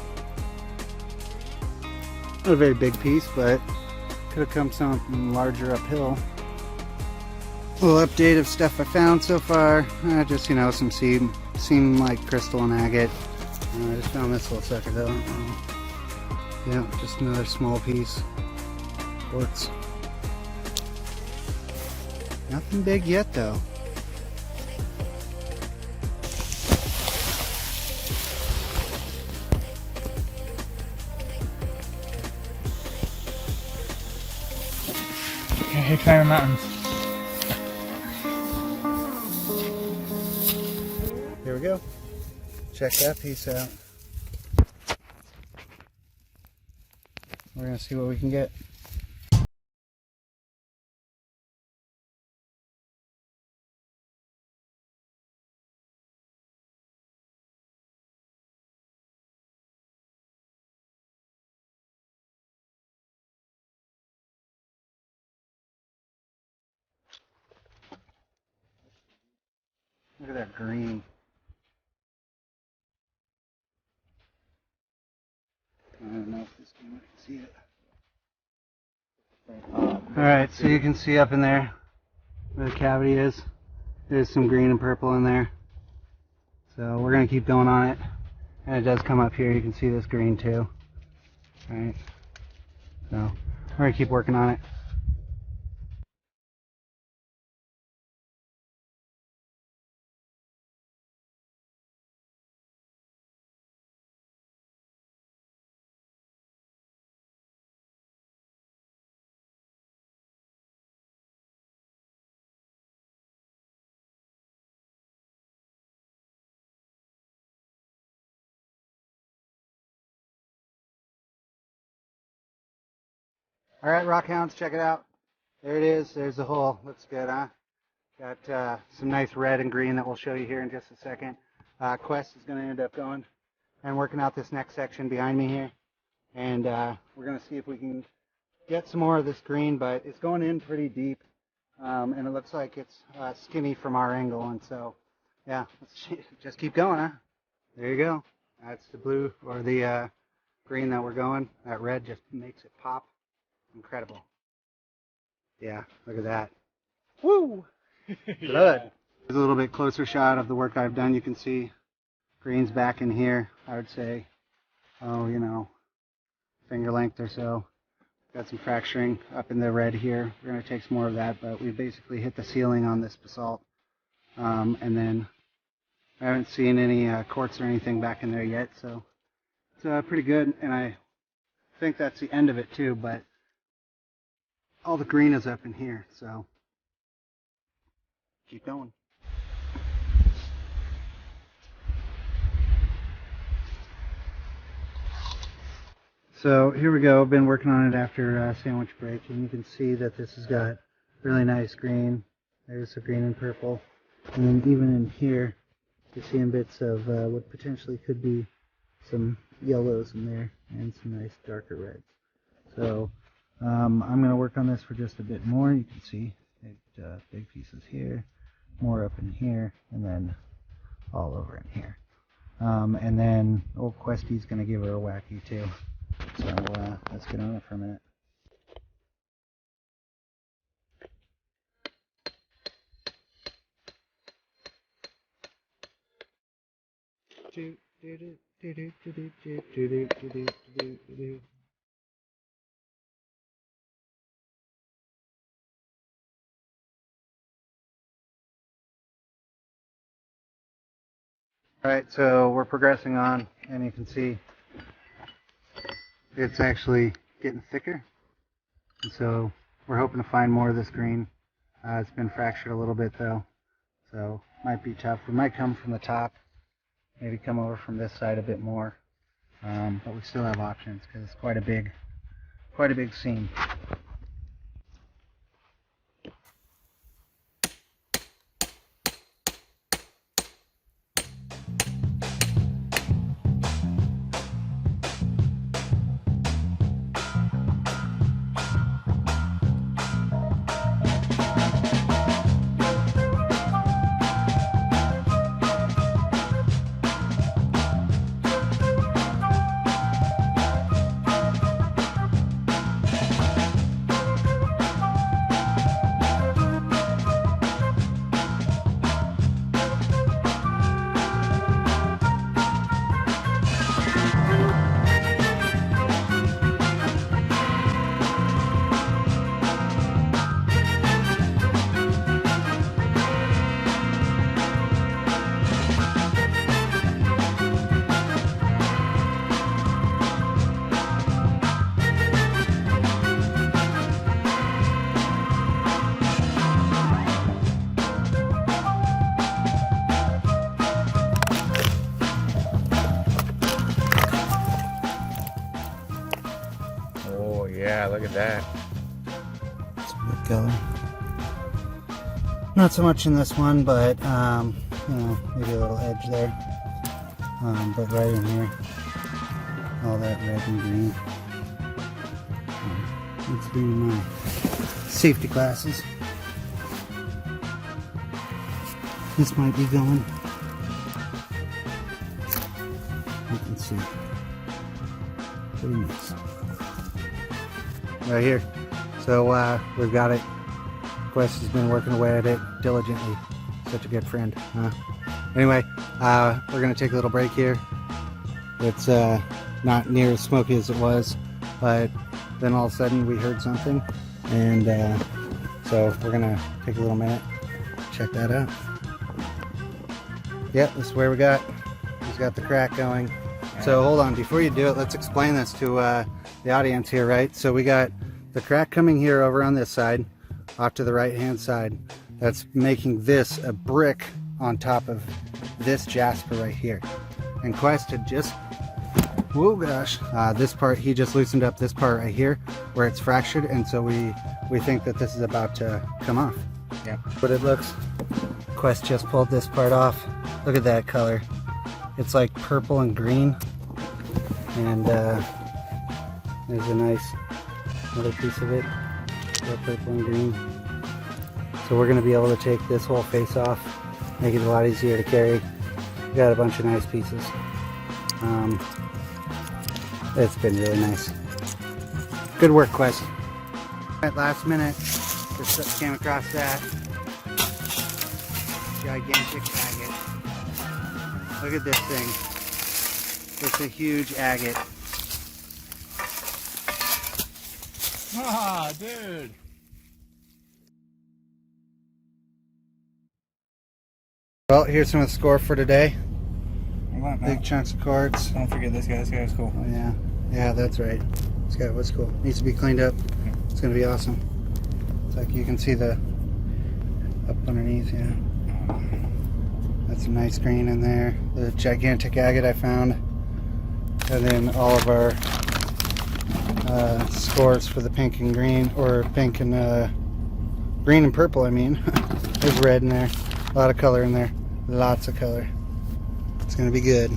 Not a very big piece, but could have come something larger uphill. A little update of stuff I found so far. Just, you know, some seem like crystal and agate. I just found this little sucker though. Yeah, just another small piece. Quartz. Nothing big yet though. Okay, climbing mountains. Here we go. Check that piece out. We're gonna see what we can get. Look at that green. I don't know if this camera can see it. Alright, so you can see up in there where the cavity is. There's some green and purple in there. So we're going to keep going on it. And it does come up here. You can see this green too. Alright. So we're going to keep working on it. Alright, Rockhounds, check it out. There it is. There's the hole. Looks good, huh? Got some nice red and green that we'll show you here in just a second. Quest is going to end up going and working out this next section behind me here. And we're going to see if we can get some more of this green, but it's going in pretty deep. And it looks like it's skinny from our angle. And so, yeah, let's just keep going, huh? There you go. That's the blue or the green that we're going. That red just makes it pop. Incredible. Yeah, look at that. Woo! Good. Here's a little bit closer shot of the work I've done. You can see green's back in here. I would say, you know, finger length or so. Got some fracturing up in the red here. We're going to take some more of that, but we basically hit the ceiling on this basalt. And then I haven't seen any quartz or anything back in there yet, so it's pretty good. And I think that's the end of it too, but all the green is up in here, so keep going. So here we go. I've been working on it after sandwich break, and you can see that this has got really nice green. There's the green and purple, and then even in here, you're seeing bits of what potentially could be some yellows in there, and some nice darker reds. So I'm going to work on this for just a bit more. You can see big pieces here, more up in here, and then all over in here. And then old Questy's going to give her a wacky too. So let's get on it for a minute. Alright, so we're progressing on, and you can see it's actually getting thicker. And so we're hoping to find more of this green. It's been fractured a little bit though, so might be tough. We might come from the top, maybe come over from this side a bit more, but we still have options because it's quite a big seam. Yeah, look at that. It's a good color. Not so much in this one, but you know, maybe a little edge there. But right in here, all that red and green. Let's do my safety glasses. This might be going. You can see. Pretty nice. Right here. So we've got it. Quest has been working away at it diligently. Such a good friend. Anyway, we're going to take a little break here. It's not near as smoky as it was, but then all of a sudden we heard something, and so we're going to take a little minute, check that out. Yep, this is where we got. He's got the crack going. So hold on, before you do it, let's explain this to the audience here, right? So we got the crack coming here over on this side, off to the right hand side. That's making this a brick on top of this Jasper right here. And Quest had just, oh gosh, this part, he just loosened up this part right here where it's fractured, and so we think that this is about to come off. Yeah. But it looks, Quest just pulled this part off. Look at that color. It's like purple and green. And there's a nice another piece of it, purple and green. So we're going to be able to take this whole face off, make it a lot easier to carry. We got a bunch of nice pieces. It's been really nice. Good work, Quest. At last minute, just came across that gigantic agate. Look at this thing. It's a huge agate. Ah, dude. Well, here's some of the score for today. What, Big chunks of quartz. Don't forget this guy. This guy's cool. Oh yeah, yeah, that's right. This guy was cool. Needs to be cleaned up. It's gonna be awesome. It's like you can see the up underneath. Yeah, that's some nice green in there. The gigantic agate I found, and then all of our scores for the pink and green, or pink and green and purple. I mean, there's red in there. A lot of color in there. Lots of color. It's gonna be good.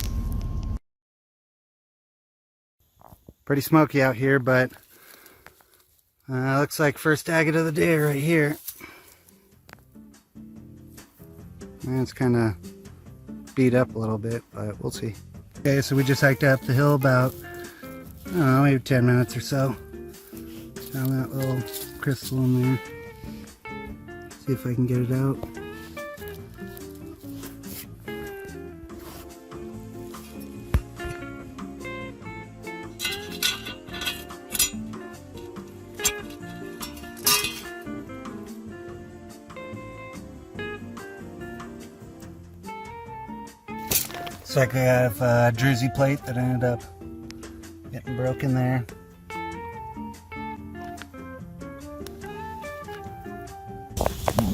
Pretty smoky out here, but looks like first agate of the day right here. And it's kind of beat up a little bit, but we'll see. Okay, so we just hiked up the hill about, I don't know, maybe 10 minutes or so. Found that little crystal in there. See if I can get it out. Looks like I have a druzy plate that ended up getting broken there.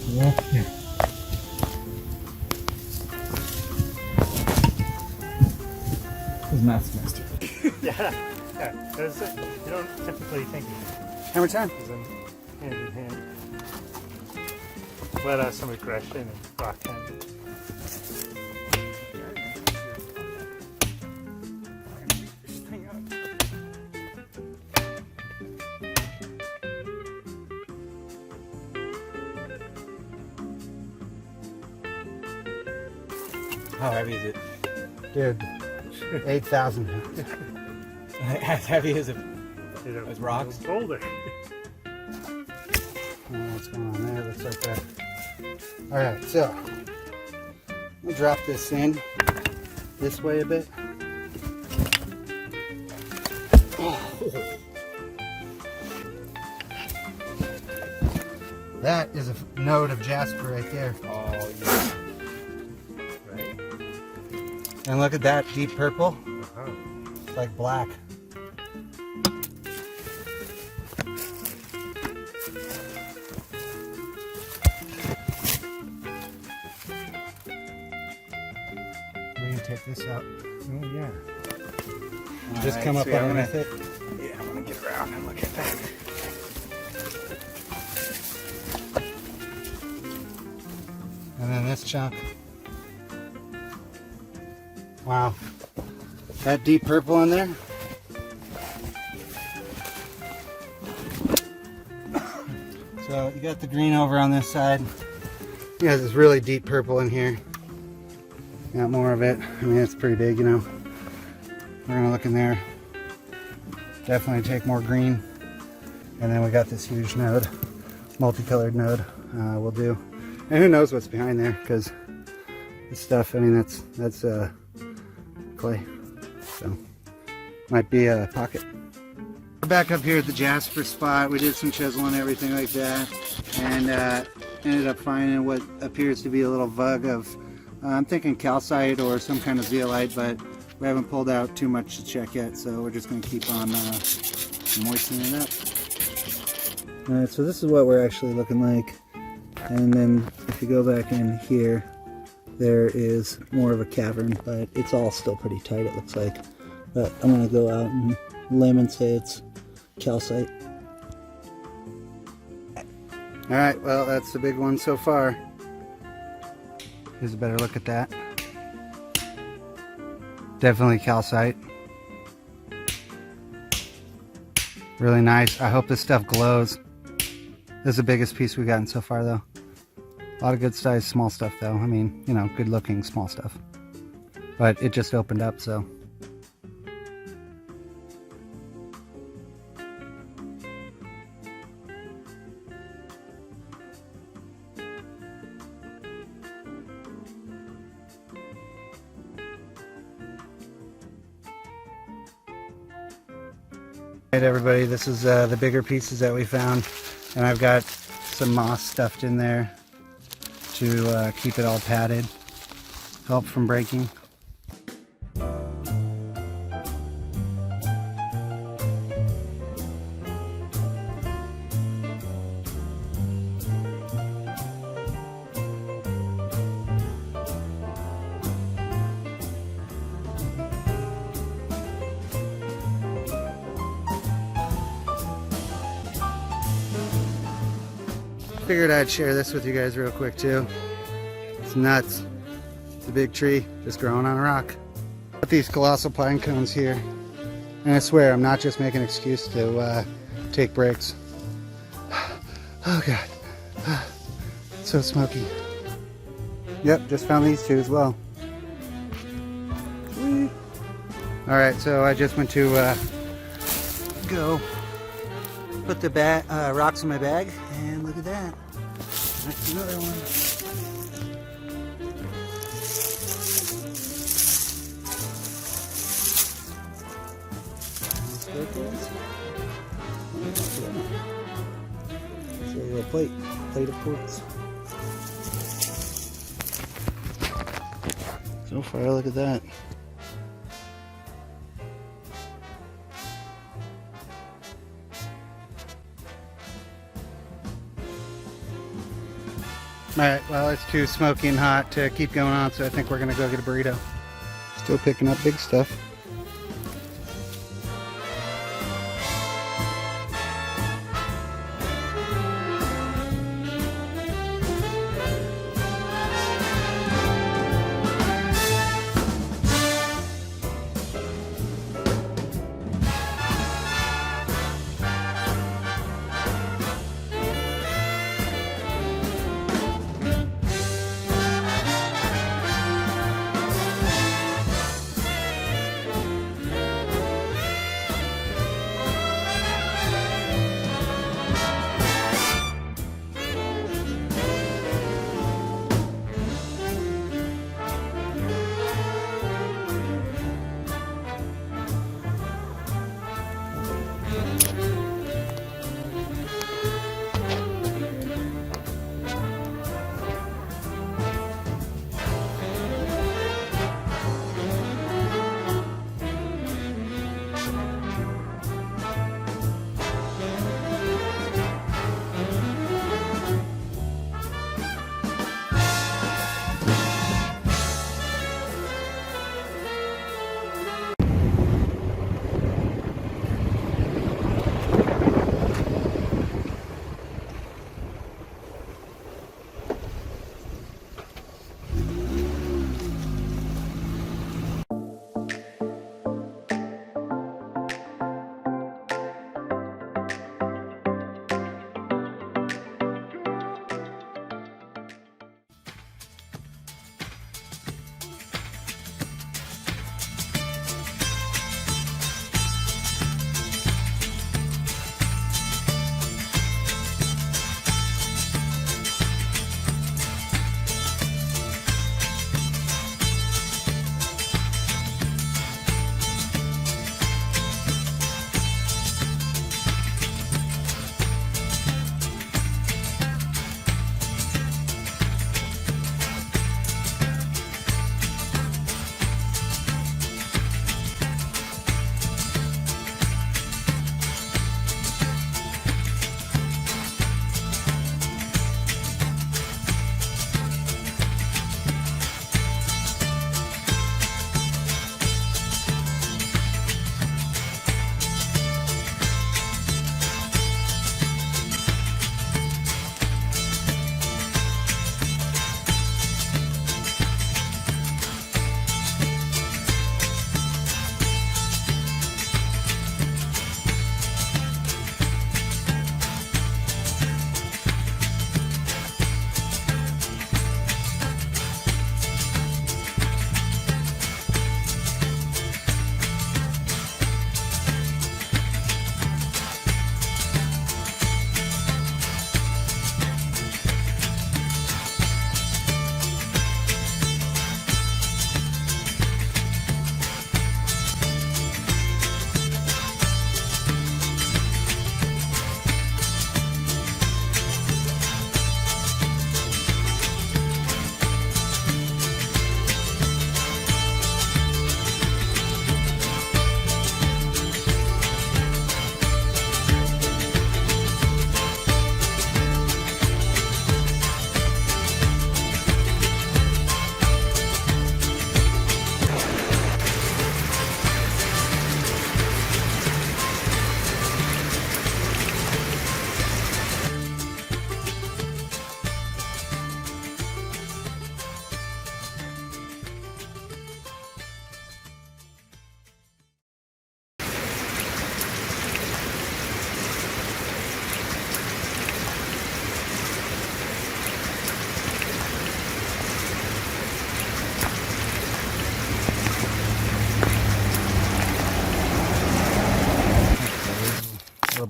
Yeah. It's not semester. Yeah, because you don't typically think Hammer time. of them hand in hand. But somebody crashed in and Rockhound. How heavy is it? Dude, 8,000. As heavy as as rocks? Boulder. I don't know what's going on there. Looks like that. Alright, so we'll drop this in this way a bit. Oh. That is a node of Jasper right there. Oh, yeah. Right? And look at that deep purple. Uh-huh. It's like black. We can take this out. Oh, yeah. Just Alright, come up sweet. I'm underneath it. Yeah, I'm gonna get around and look at that. And then this chunk. Wow. That deep purple in there. So you got the green over on this side. You got this really deep purple in here. Got more of it. I mean, it's pretty big, you know. We're gonna look in there. Definitely take more green. And then we got this huge node, multicolored node. We'll do. And who knows what's behind there? Because this stuff, I mean, that's clay. So might be a pocket. We're back up here at the Jasper spot. We did some chiseling and everything like that, and ended up finding what appears to be a little vug of, I'm thinking calcite or some kind of zeolite, but we haven't pulled out too much to check yet, so we're just going to keep on moistening it up. Alright, so this is what we're actually looking like. And then if you go back in here, there is more of a cavern, but it's all still pretty tight, it looks like. But I'm going to go out and limb and say it's calcite. Alright, well, that's the big one so far. Here's a better look at that. Definitely calcite. Really nice. I hope this stuff glows. This is the biggest piece we've gotten so far, though. A lot of good size small stuff, though. I mean, you know, good looking small stuff. But it just opened up, so. Alright, everybody, this is the bigger pieces that we found, and I've got some moss stuffed in there to keep it all padded, help from breaking. Figured I'd share this with you guys real quick too. It's nuts. It's a big tree just growing on a rock. Got these colossal pine cones here, and I swear I'm not just making an excuse to take breaks. Oh god, it's so smoky. Yep, just found these two as well. Alright, so I just went to go put the rocks in my bag, and look at that. That's another one. It's a little plate of quartz. So far, look at that. Alright, well, it's too smoky and hot to keep going on, so I think we're going to go get a burrito. Still picking up big stuff.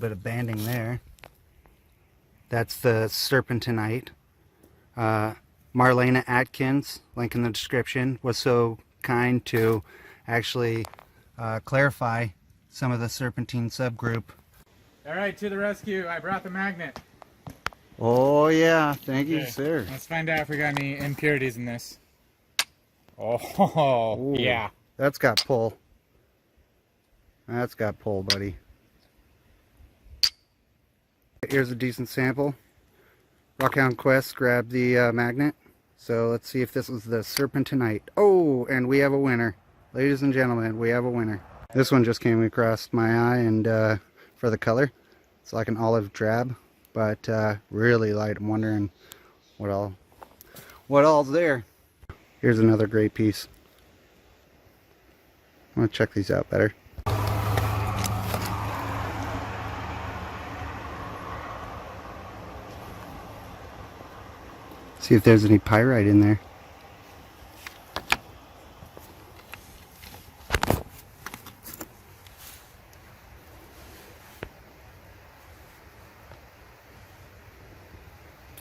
bit of banding there. That's the serpentinite. Marlena Atkins, link in the description, was so kind to actually clarify some of the serpentine subgroup. All right, to the rescue. I brought the magnet. Oh yeah, thank you, Okay, sir. let's find out if we got any impurities in this. Oh, Ooh, yeah. That's got pull. That's got pull, buddy. Here's a decent sample. Rockhound Quest grabbed the magnet. So let's see if this is the serpentinite. Oh, and we have a winner. Ladies and gentlemen, we have a winner. This one just came across my eye, and for the color, it's like an olive drab, but really light. I'm wondering what all's there. Here's another great piece. I want to check these out better. See if there's any pyrite in there.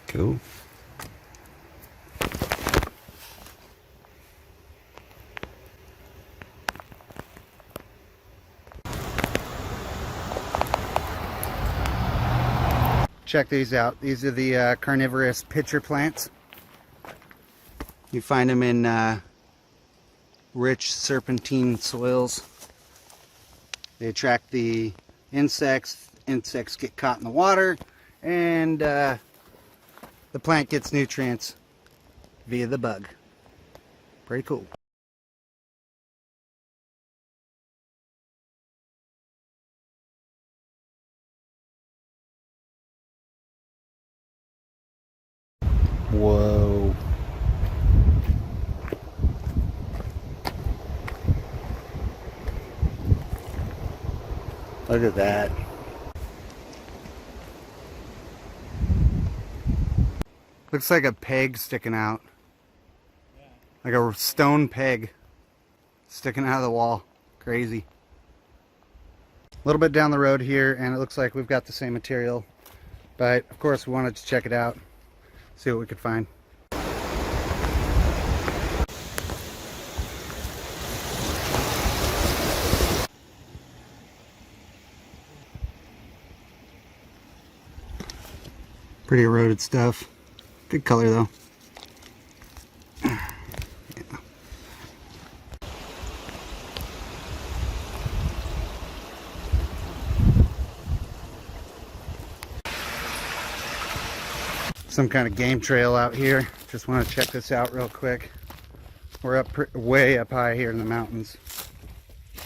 Cool. Check these out. These are the carnivorous pitcher plants. You find them in rich serpentine soils. They attract the insects. Insects get caught in the water, and the plant gets nutrients via the bug. Pretty cool. Whoa. Look at that. Looks like a peg sticking out. Yeah. Like a stone peg sticking out of the wall. Crazy. A little bit down the road here, and it looks like we've got the same material. But of course we wanted to check it out. See what we could find. Pretty eroded stuff. Good color though. Yeah. Some kind of game trail out here. Just want to check this out real quick. We're up way up high here in the mountains.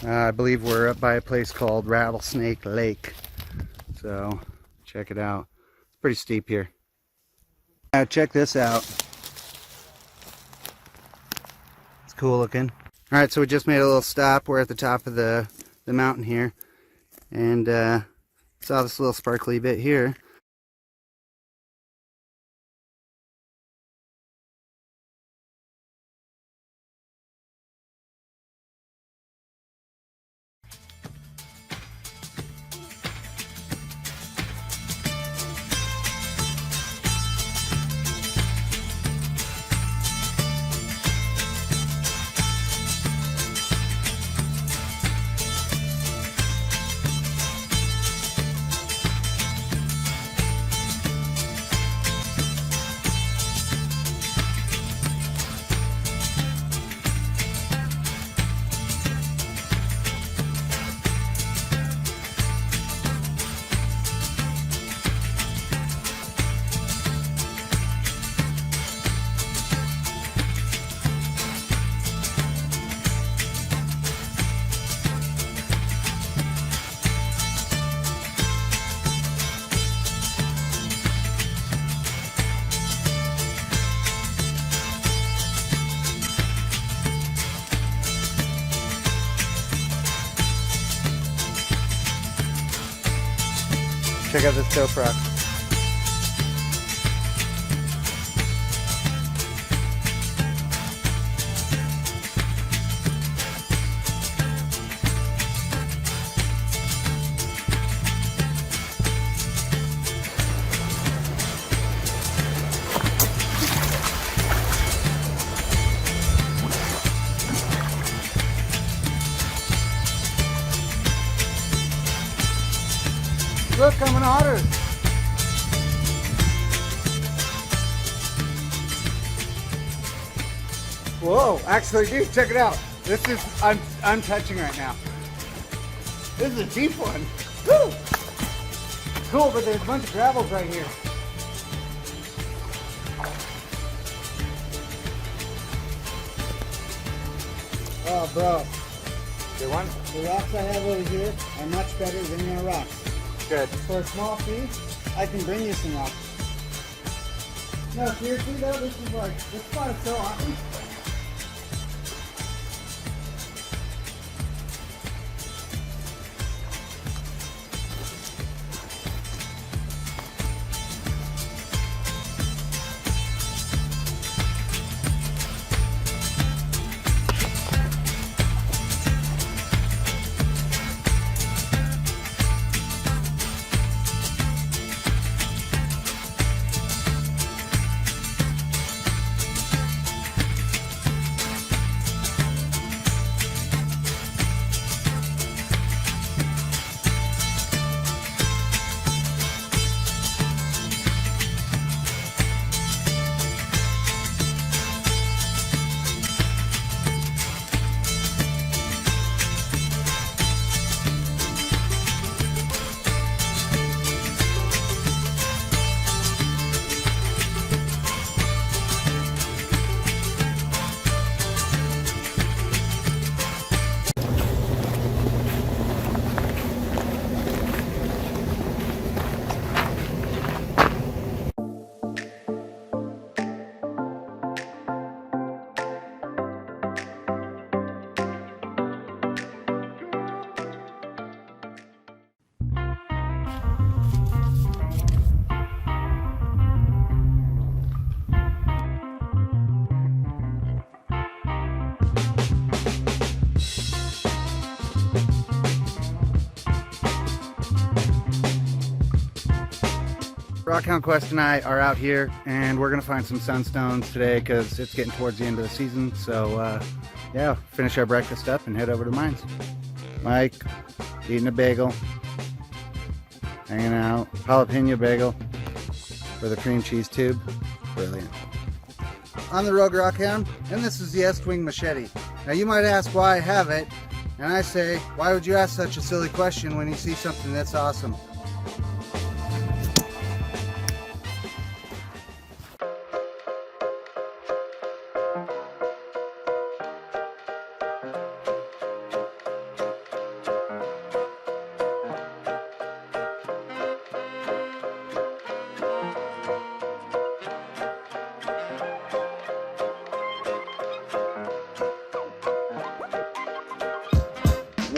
I believe we're up by a place called Rattlesnake Lake. So check it out. It's pretty steep here. Now check this out. It's cool looking. Alright, so we just made a little stop. We're at the top of the mountain here. And saw this little sparkly bit here. Check out this dope rock. look, I'm an otter. Whoa, actually, dude, check it out. This is, I'm touching right now. This is a deep one. Woo! Cool, but there's a bunch of gravels right here. Oh, bro. Good one? The rocks I have over here are much better than your rocks. Good. For a small fee, I can bring you some rocks. No, seriously though, this spot is so awesome. Rockhound Quest and I are out here, and we're gonna find some sunstones today because it's getting towards the end of the season. So yeah, finish our breakfast up and head over to the mines. Mike eating a bagel, hanging out, jalapeno bagel for the cream cheese tube. Brilliant. I'm the Rogue Rockhound, and this is the S-Wing machete. Now you might ask why I have it, and I say, why would you ask such a silly question when you see something that's awesome?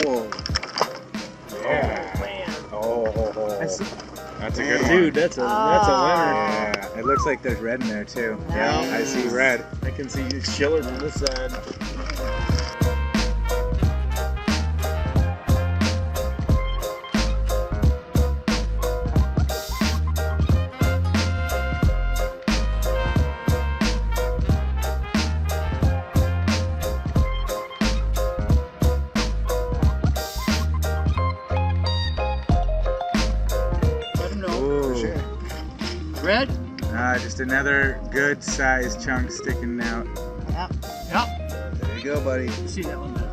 Whoa. Yeah. Oh, man. Oh. That's a good one. Dude, that's a winner. Yeah. It looks like there's red in there too. Yeah, I see red. I can see shillers on this side. Red? Just another good sized chunk sticking out. Yep. Yep. There you go, buddy. See that one there?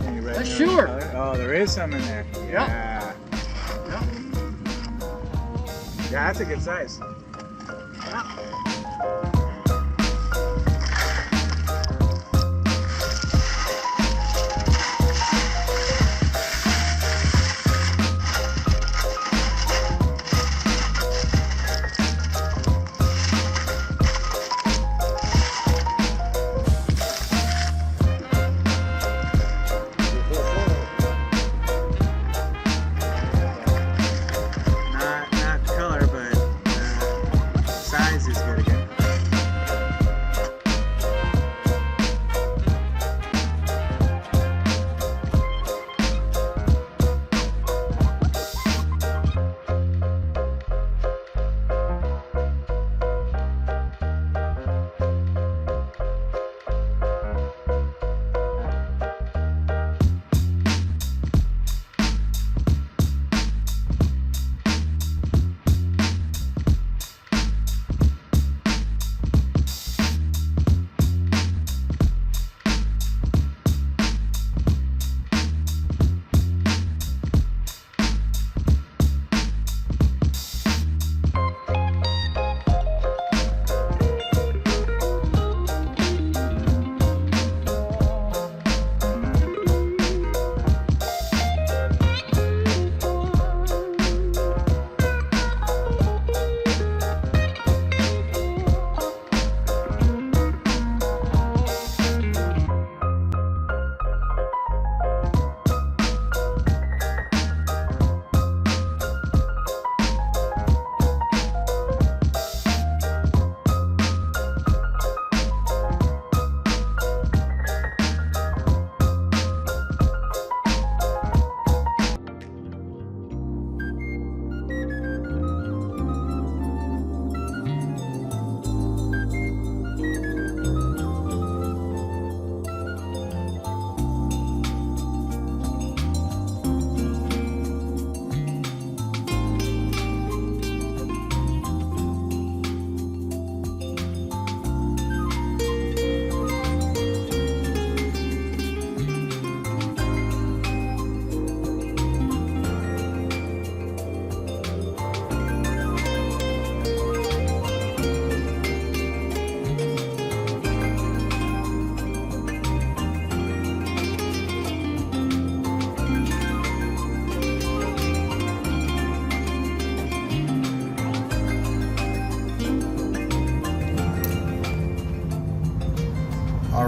Any red Sure. color? Oh, there is some in there. Yeah. Yep. Yeah, that's a good size. Not color, but size is good again.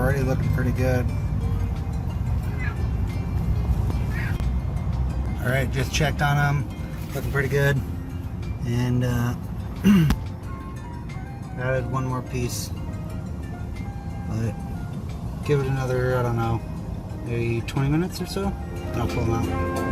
already looking pretty good. All right, just checked on them, looking pretty good. And added one more piece, but give it another, I don't know, maybe 20 minutes or so, and I'll pull them out.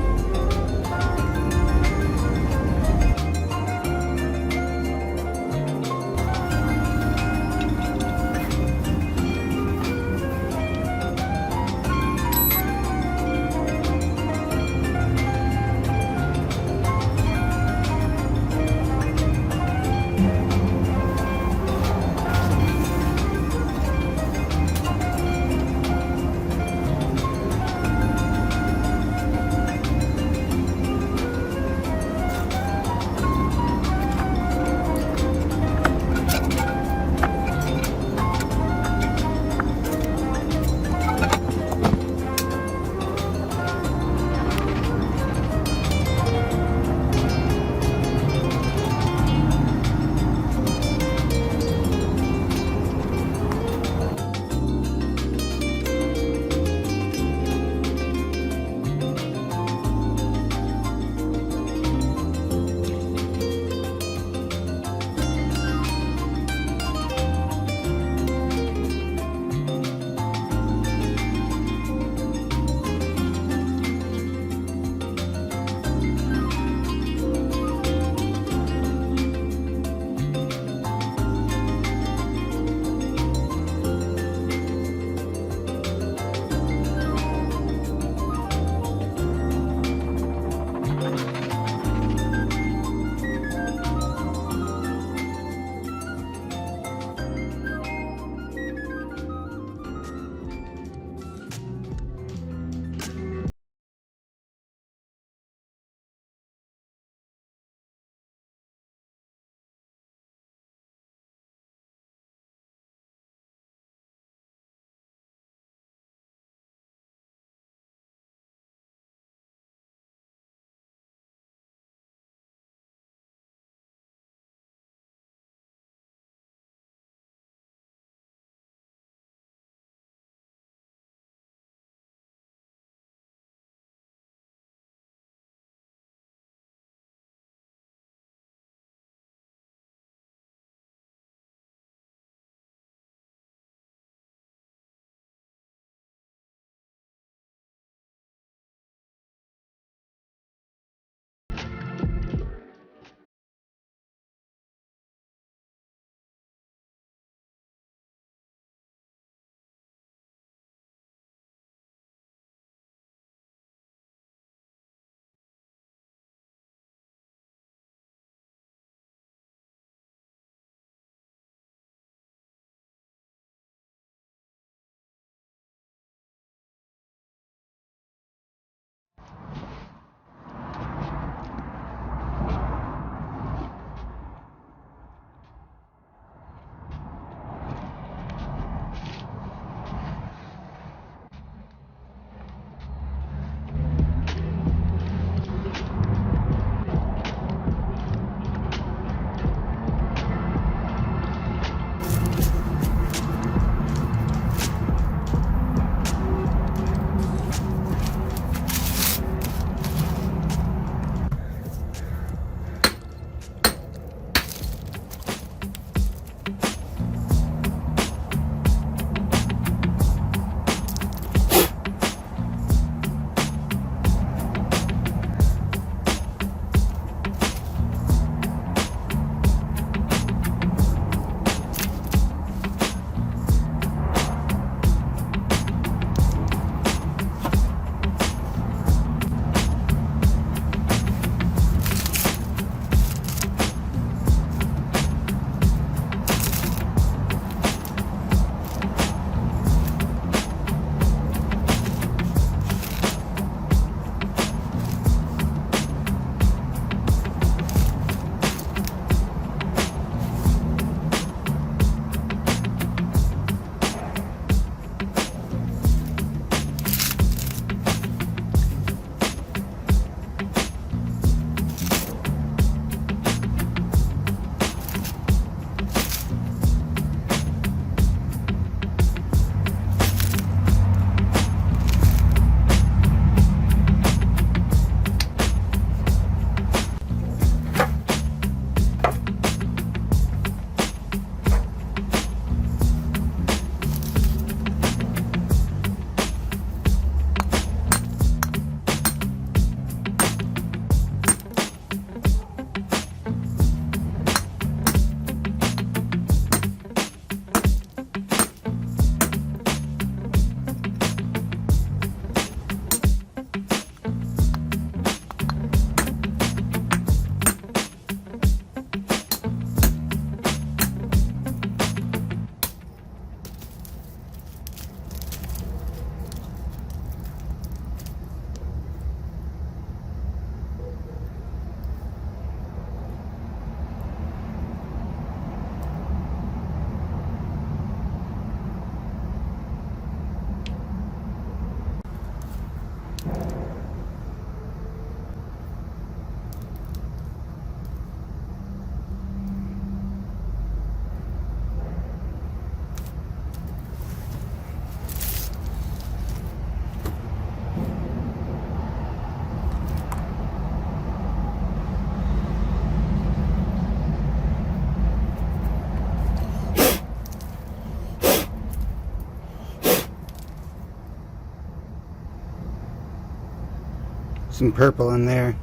Some purple in there.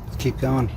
Let's keep going.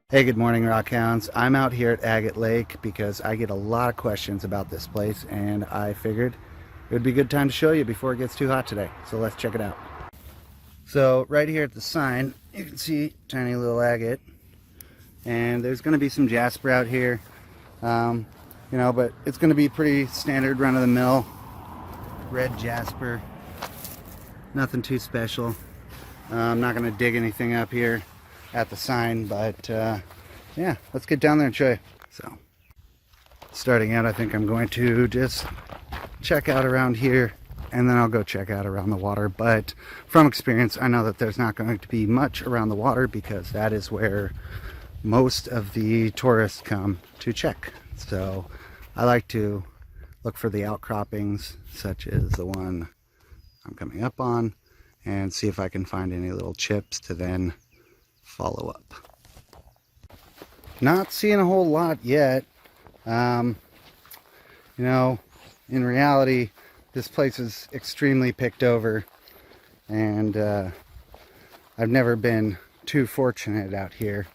Hey, good morning, Rockhounds. I'm out here at Agate Lake because I get a lot of questions about this place, and I figured it would be a good time to show you before it gets too hot today. So let's check it out. So right here at the sign, you can see tiny little agate, and there's going to be some Jasper out here, you know, but it's going to be pretty standard run-of-the-mill red Jasper. Nothing too special. I'm not going to dig anything up here at the sign, but yeah, let's get down there and show you. So starting out, I think I'm going to just check out around here, and then I'll go check out around the water. But from experience, I know that there's not going to be much around the water because that is where most of the tourists come to check. So I like to look for the outcroppings, such as the one I'm coming up on, and see if I can find any little chips to then follow up. Not seeing a whole lot yet. You know, in reality, this place is extremely picked over, and I've never been too fortunate out here,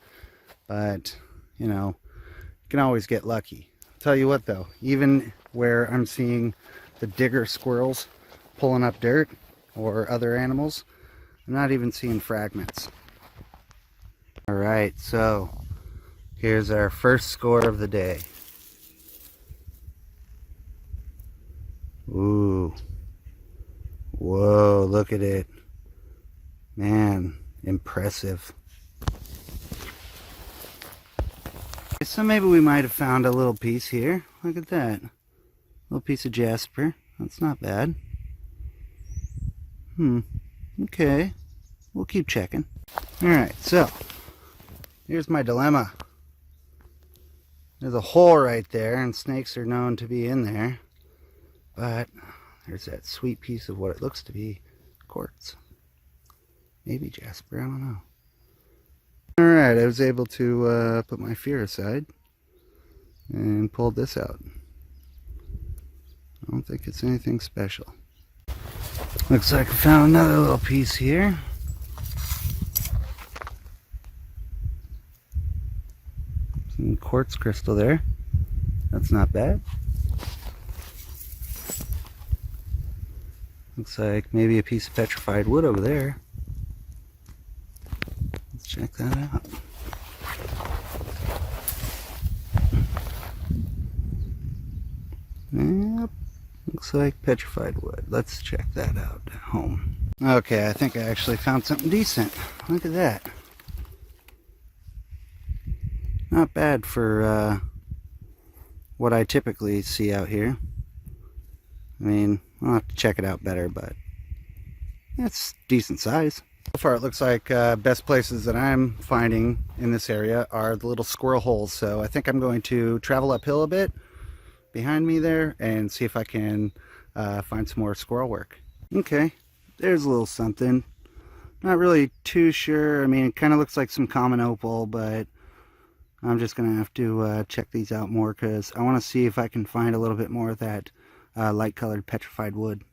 but you know, you can always get lucky. Tell you what though, even where I'm seeing the digger squirrels pulling up dirt or other animals, I'm not even seeing fragments. Alright, so here's our first score of the day. Ooh. Whoa, look at it. Man, impressive. So maybe we might have found a little piece here. Look at that. Little piece of Jasper. That's not bad. Okay. We'll keep checking. Alright, so here's my dilemma. There's a hole right there, and snakes are known to be in there. But there's that sweet piece of what it looks to be quartz. Maybe Jasper, I don't know. Alright, I was able to put my fear aside and pulled this out. I don't think it's anything special. Looks like I found another little piece here. Some quartz crystal there. That's not bad. Looks like maybe a piece of petrified wood over there. Let's check that out. Yep, looks like petrified wood. Let's check that out at home. Okay, I think I actually found something decent. Look at that. Not bad for what I typically see out here. I mean, I'll have to check it out better, but it's decent size. So far it looks like best places that I'm finding in this area are the little squirrel holes. So I think I'm going to travel uphill a bit behind me there and see if I can find some more squirrel work. Okay, there's a little something. Not really too sure. I mean, it kind of looks like some common opal, but I'm just going to have to check these out more because I want to see if I can find a little bit more of that light colored petrified wood.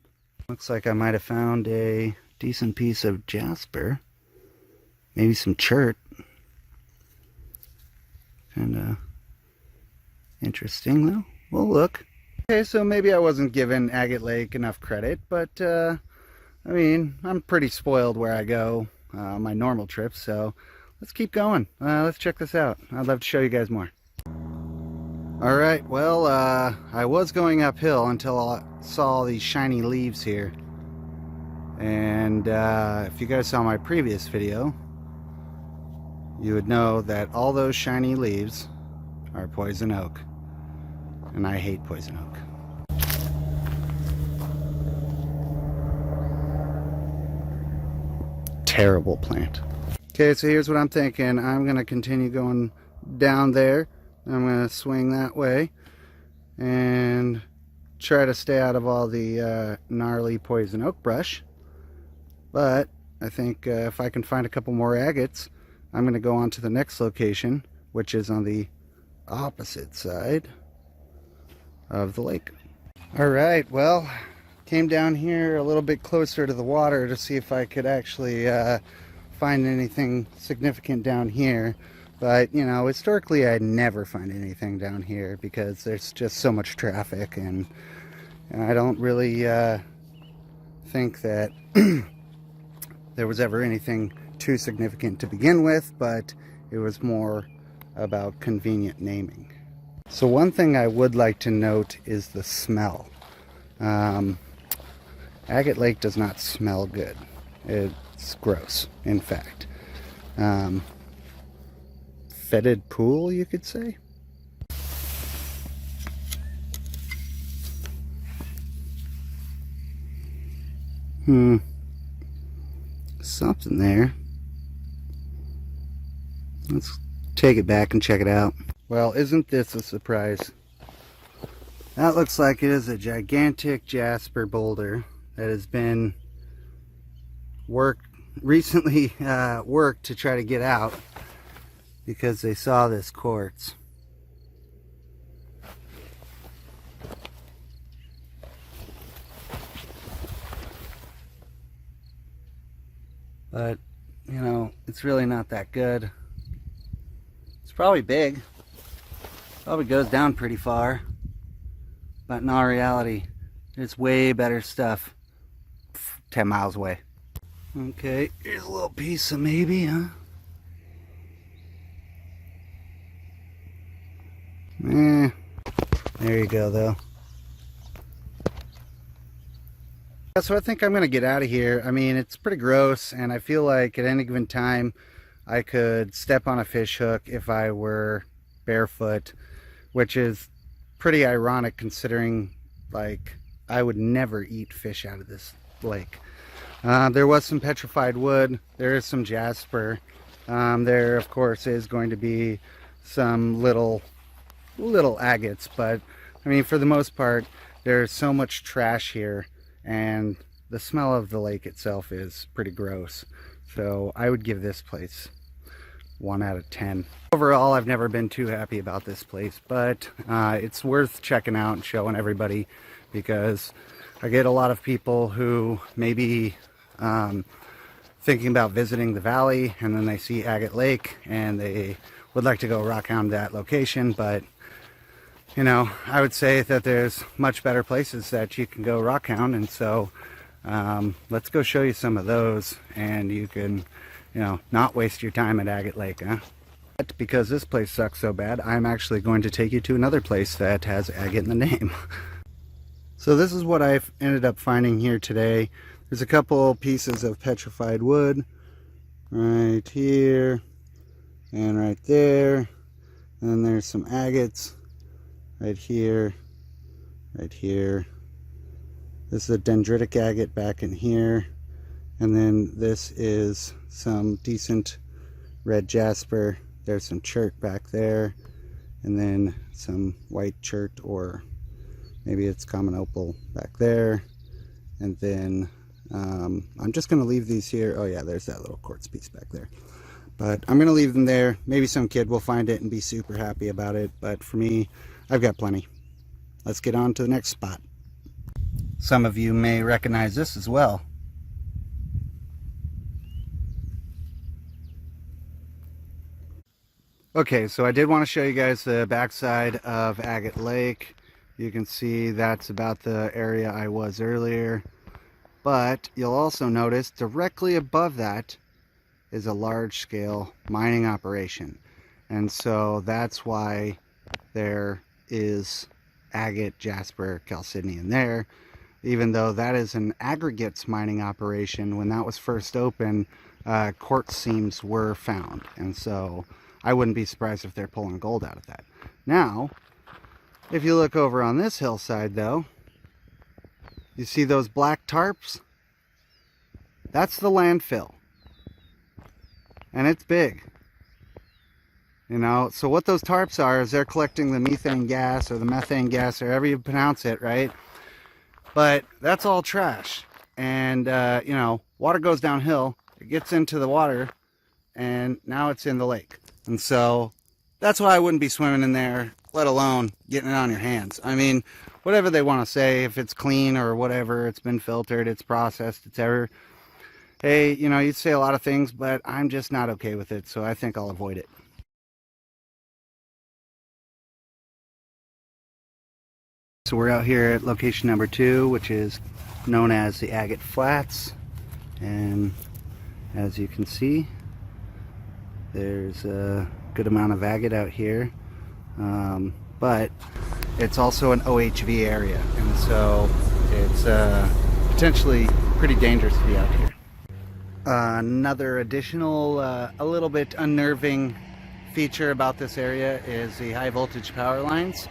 Looks like I might have found a decent piece of Jasper. Maybe some chert. Kinda interesting though. We'll look. Okay, so maybe I wasn't giving Agate Lake enough credit, but I mean, I'm pretty spoiled where I go on my normal trips, so let's keep going. Let's check this out. I'd love to show you guys more. Alright, well, I was going uphill until I saw these shiny leaves here. And if you guys saw my previous video, you would know that all those shiny leaves are poison oak. And I hate poison oak. Terrible plant. Okay, so here's what I'm thinking. I'm going to continue going down there. I'm going to swing that way and try to stay out of all the gnarly poison oak brush. But I think if I can find a couple more agates, I'm going to go on to the next location, which is on the opposite side of the lake. Alright, well, came down here a little bit closer to the water to see if I could actually find anything significant down here. But, you know, historically I never find anything down here because there's just so much traffic, and I don't really think that there was ever anything too significant to begin with, but it was more about convenient naming. So one thing I would like to note is the smell. Agate Lake does not smell good. It's gross, in fact. Fetid pool, you could say. Something there. Let's take it back and check it out. Well, isn't this a surprise? That looks like it is a gigantic Jasper boulder that has been recently worked to try to get out because they saw this quartz. But, you know, it's really not that good. It's probably big. Probably goes down pretty far. But in all reality, there's way better stuff 10 miles away. Okay, here's a little piece of maybe, huh? There you go, though. So I think I'm going to get out of here. I mean, it's pretty gross, and I feel like at any given time I could step on a fish hook if I were barefoot, which is pretty ironic considering, like, I would never eat fish out of this lake. There was some petrified wood. There is some jasper. There, of course, is going to be some little agates, but I mean, for the most part, there's so much trash here, and the smell of the lake itself is pretty gross. So I would give this place 1 out of 10. Overall, I've never been too happy about this place, but it's worth checking out and showing everybody, because I get a lot of people who maybe thinking about visiting the valley, and then they see Agate Lake and they would like to go rockhound that location, but you know, I would say that there's much better places that you can go rockhound, and so let's go show you some of those, and you can, you know, not waste your time at Agate Lake, huh? But because this place sucks so bad, I'm actually going to take you to another place that has agate in the name. So this is what I've ended up finding here today. There's a couple pieces of petrified wood right here and right there, and then there's some agates right here, right here. This is a dendritic agate back in here, and then this is some decent red jasper. There's some chert back there, and then some white chert, or maybe it's common opal back there. And then I'm just going to leave these here. Oh yeah, there's that little quartz piece back there. But I'm going to leave them there. Maybe some kid will find it and be super happy about it. But for me, I've got plenty. Let's get on to the next spot. Some of you may recognize this as well. Okay, so I did want to show you guys the backside of Agate Lake. You can see that's about the area I was earlier. But you'll also notice directly above that is a large-scale mining operation. And so that's why there is agate, jasper, calcinian there. Even though that is an aggregates mining operation, when that was first open, quartz seams were found. And so I wouldn't be surprised if they're pulling gold out of that. Now, if you look over on this hillside though, you see those black tarps? That's the landfill. And it's big. You know, so what those tarps are is they're collecting the methane gas or the methane gas, or however you pronounce it, right? But that's all trash. And, you know, water goes downhill, it gets into the water, and now it's in the lake. And so that's why I wouldn't be swimming in there, let alone getting it on your hands. I mean, whatever they want to say, if it's clean or whatever, it's been filtered, it's processed, it's ever... Hey, you know, you'd say a lot of things, but I'm just not okay with it, so I think I'll avoid it. So we're out here at location number 2, which is known as the Agate Flats, and as you can see, there's a good amount of agate out here, but it's also an OHV area, and so it's potentially pretty dangerous to be out here. Another additional, a little bit unnerving feature about this area is the high voltage power lines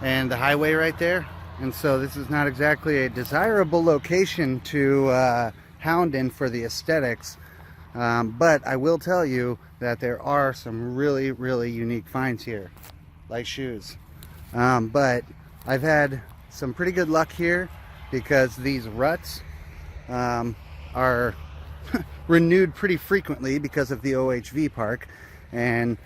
and the highway right there. And so this is not exactly a desirable location to hound in for the aesthetics. But I will tell you that there are some really, really unique finds here, like shoes. But I've had some pretty good luck here because these ruts are renewed pretty frequently because of the OHV park, and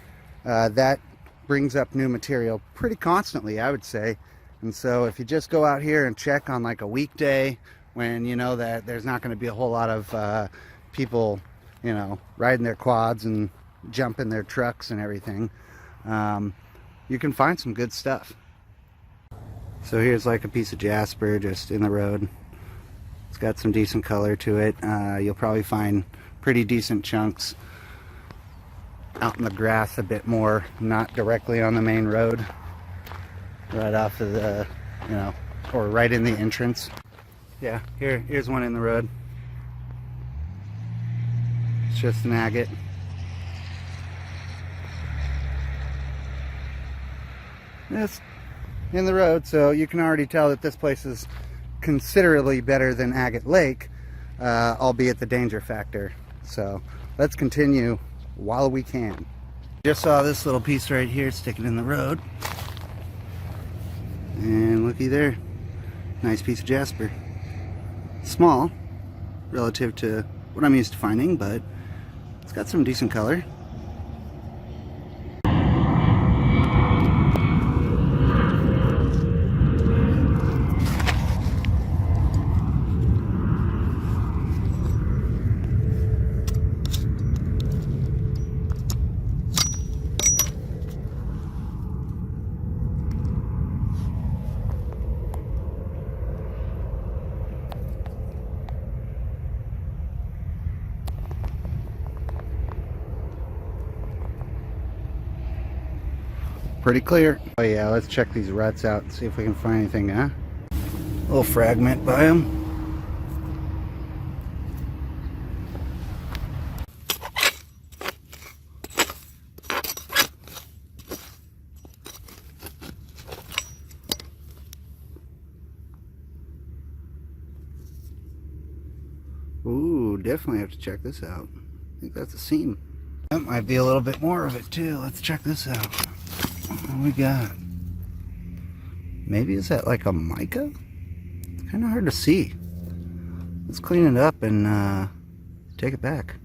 that brings up new material pretty constantly, I would say. And so if you just go out here and check on like a weekday when you know that there's not going to be a whole lot of people, you know, riding their quads and jumping their trucks and everything, you can find some good stuff. So here's like a piece of Jasper just in the road. It's got some decent color to it. You'll probably find pretty decent chunks out in the grass a bit more, not directly on the main road, right off of the, you know, or right in the entrance. Yeah, here's one in the road. It's just an agate. It's in the road, so you can already tell that this place is considerably better than Agate Lake, albeit the danger factor. So let's continue while we can. Just saw this little piece right here sticking in the road, and looky there, nice piece of Jasper. Small relative to what I'm used to finding, but it's got some decent color. Pretty clear. Oh yeah, let's check these ruts out and see if we can find anything, huh? A little fragment by them. Ooh, definitely have to check this out. I think that's a seam. That might be a little bit more of it too. Let's check this out. What do we got? Maybe is that like a mica? Kind of hard to see. Let's clean it up and take it back.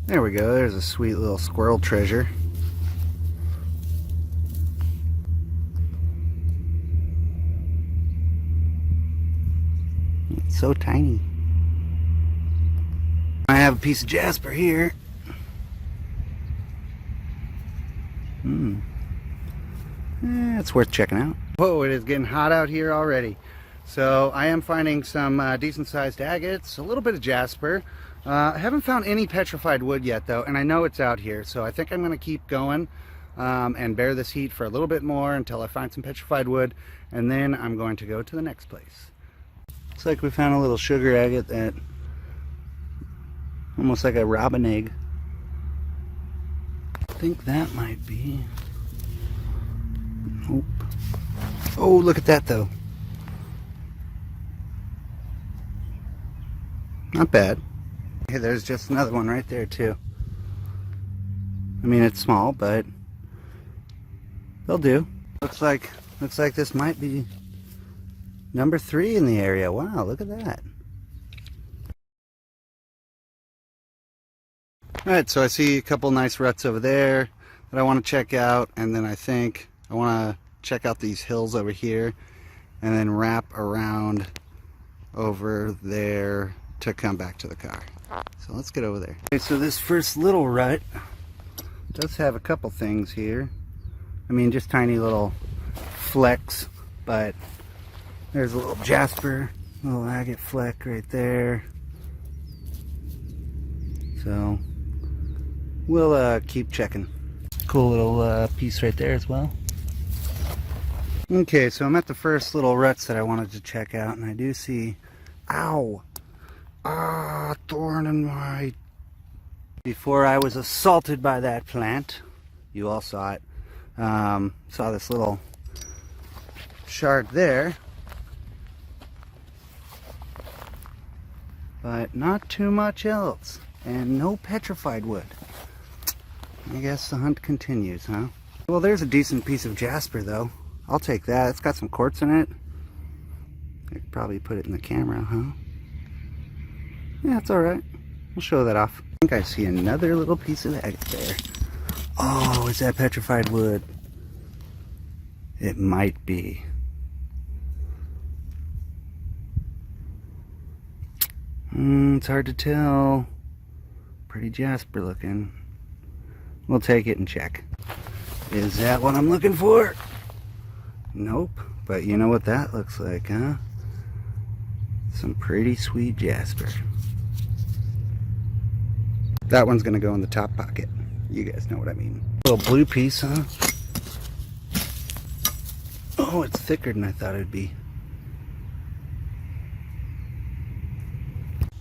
There we go. There's a sweet little squirrel treasure. It's so tiny. I have a piece of Jasper here. It's worth checking out. Whoa, it is getting hot out here already. So I am finding some decent sized agates, a little bit of Jasper. I haven't found any petrified wood yet though, and I know it's out here, so I think I'm going to keep going and bear this heat for a little bit more until I find some petrified wood, and then I'm going to go to the next place. Looks like we found a little sugar agate that almost like a robin egg. I think that might be. Nope. Oh, look at that though. Not bad. Hey, there's just another one right there too. I mean, it's small, but they'll do. Looks like this might be number 3 in the area. Wow, look at that. Alright, so I see a couple nice ruts over there that I want to check out, and then I think I want to check out these hills over here and then wrap around over there to come back to the car. So let's get over there. Okay, so this first little rut does have a couple things here. I mean, just tiny little flecks, but there's a little Jasper, little agate fleck right there. So we'll keep checking. Cool little piece right there as well. Okay, so I'm at the first little ruts that I wanted to check out, and I do see, ow, thorn in my, before I was assaulted by that plant, you all saw it, saw this little shard there, but not too much else. and no petrified wood. I guess the hunt continues, huh? Well, there's a decent piece of jasper, though. I'll take that. It's got some quartz in it. I could probably put it in the camera, huh? Yeah, it's alright. We'll show that off. I think I see another little piece of agate there. Oh, is that petrified wood? It might be. It's hard to tell. Pretty jasper looking. We'll take it and check. Is that what I'm looking for? Nope. But you know what that looks like, huh? Some pretty sweet jasper. That one's gonna go in the top pocket. You guys know what I mean. Little blue piece, huh? Oh, it's thicker than I thought it'd be.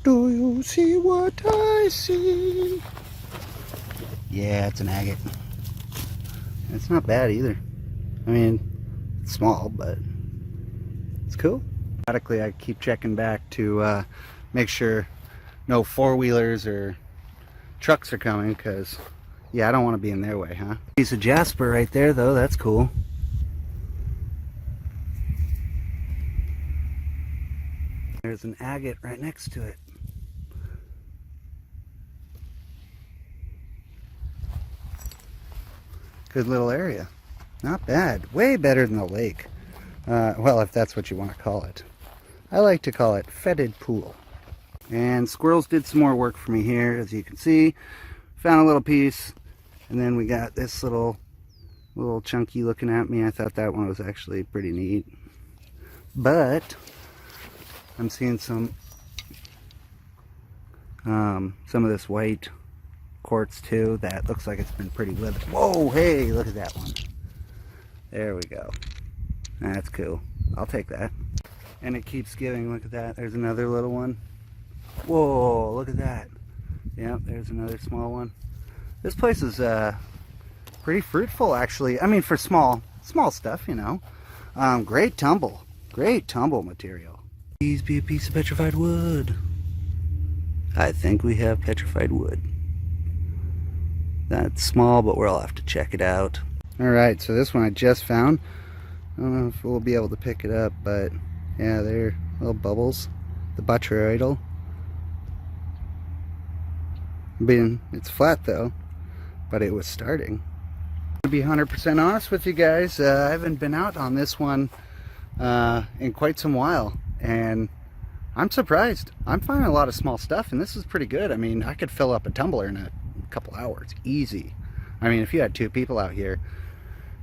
Do you see what I see? Yeah, it's an agate. It's not bad either. I mean, it's small, but it's cool. Periodically, I keep checking back to make sure no four-wheelers or trucks are coming, because, yeah, I don't want to be in their way, huh? Piece of jasper right there, though. That's cool. There's an agate right next to it. Good little area. Not bad. Way better than the lake. Well, if that's what you want to call it. I like to call it fetid pool. And squirrels did some more work for me here, as you can see. Found a little piece, and then we got this little chunky looking at me. I thought that one was actually pretty neat. But I'm seeing some of this white quartz too that looks like it's been pretty withered. Whoa, hey, look at that one. There we go. That's cool. I'll take that. And it keeps giving. Look at that. There's another little one. Whoa, look at that. Yep, there's another small one. This place is pretty fruitful, actually. I mean, for small stuff, you know. Great tumble material. Please be a piece of petrified wood. I think we have petrified wood. That's small, but we'll have to check it out. Alright, so this one I just found. I don't know if we'll be able to pick it up, but yeah, they're little bubbles. The botryoidal. It's flat though, but it was starting. To be 100% honest with you guys, I haven't been out on this one in quite some while, and I'm surprised. I'm finding a lot of small stuff, and this is pretty good. I mean, I could fill up a tumbler in a couple hours, easy. I mean, if you had two people out here,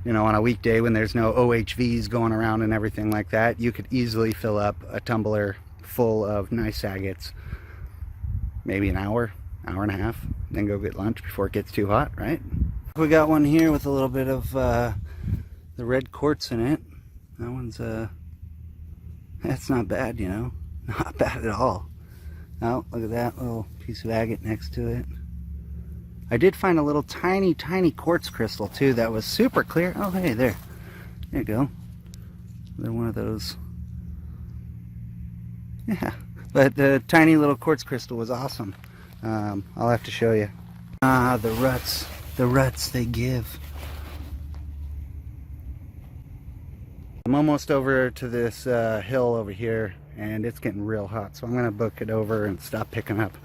you know, on a weekday when there's no OHVs going around and everything like that, you could easily fill up a tumbler full of nice agates. Maybe an hour and a half, then go get lunch before it gets too hot, right? We got one here with a little bit of the red quartz in it. That one's that's not bad, you know. Not bad at all. Oh, look at that little piece of agate next to it. I did find a little tiny quartz crystal too that was super clear. Oh, hey, there you go. They're one of those. Yeah, but the tiny little quartz crystal was awesome. I'll have to show you. Ah, the ruts they give. I'm almost over to this hill over here, and it's getting real hot, so I'm gonna book it over and stop picking up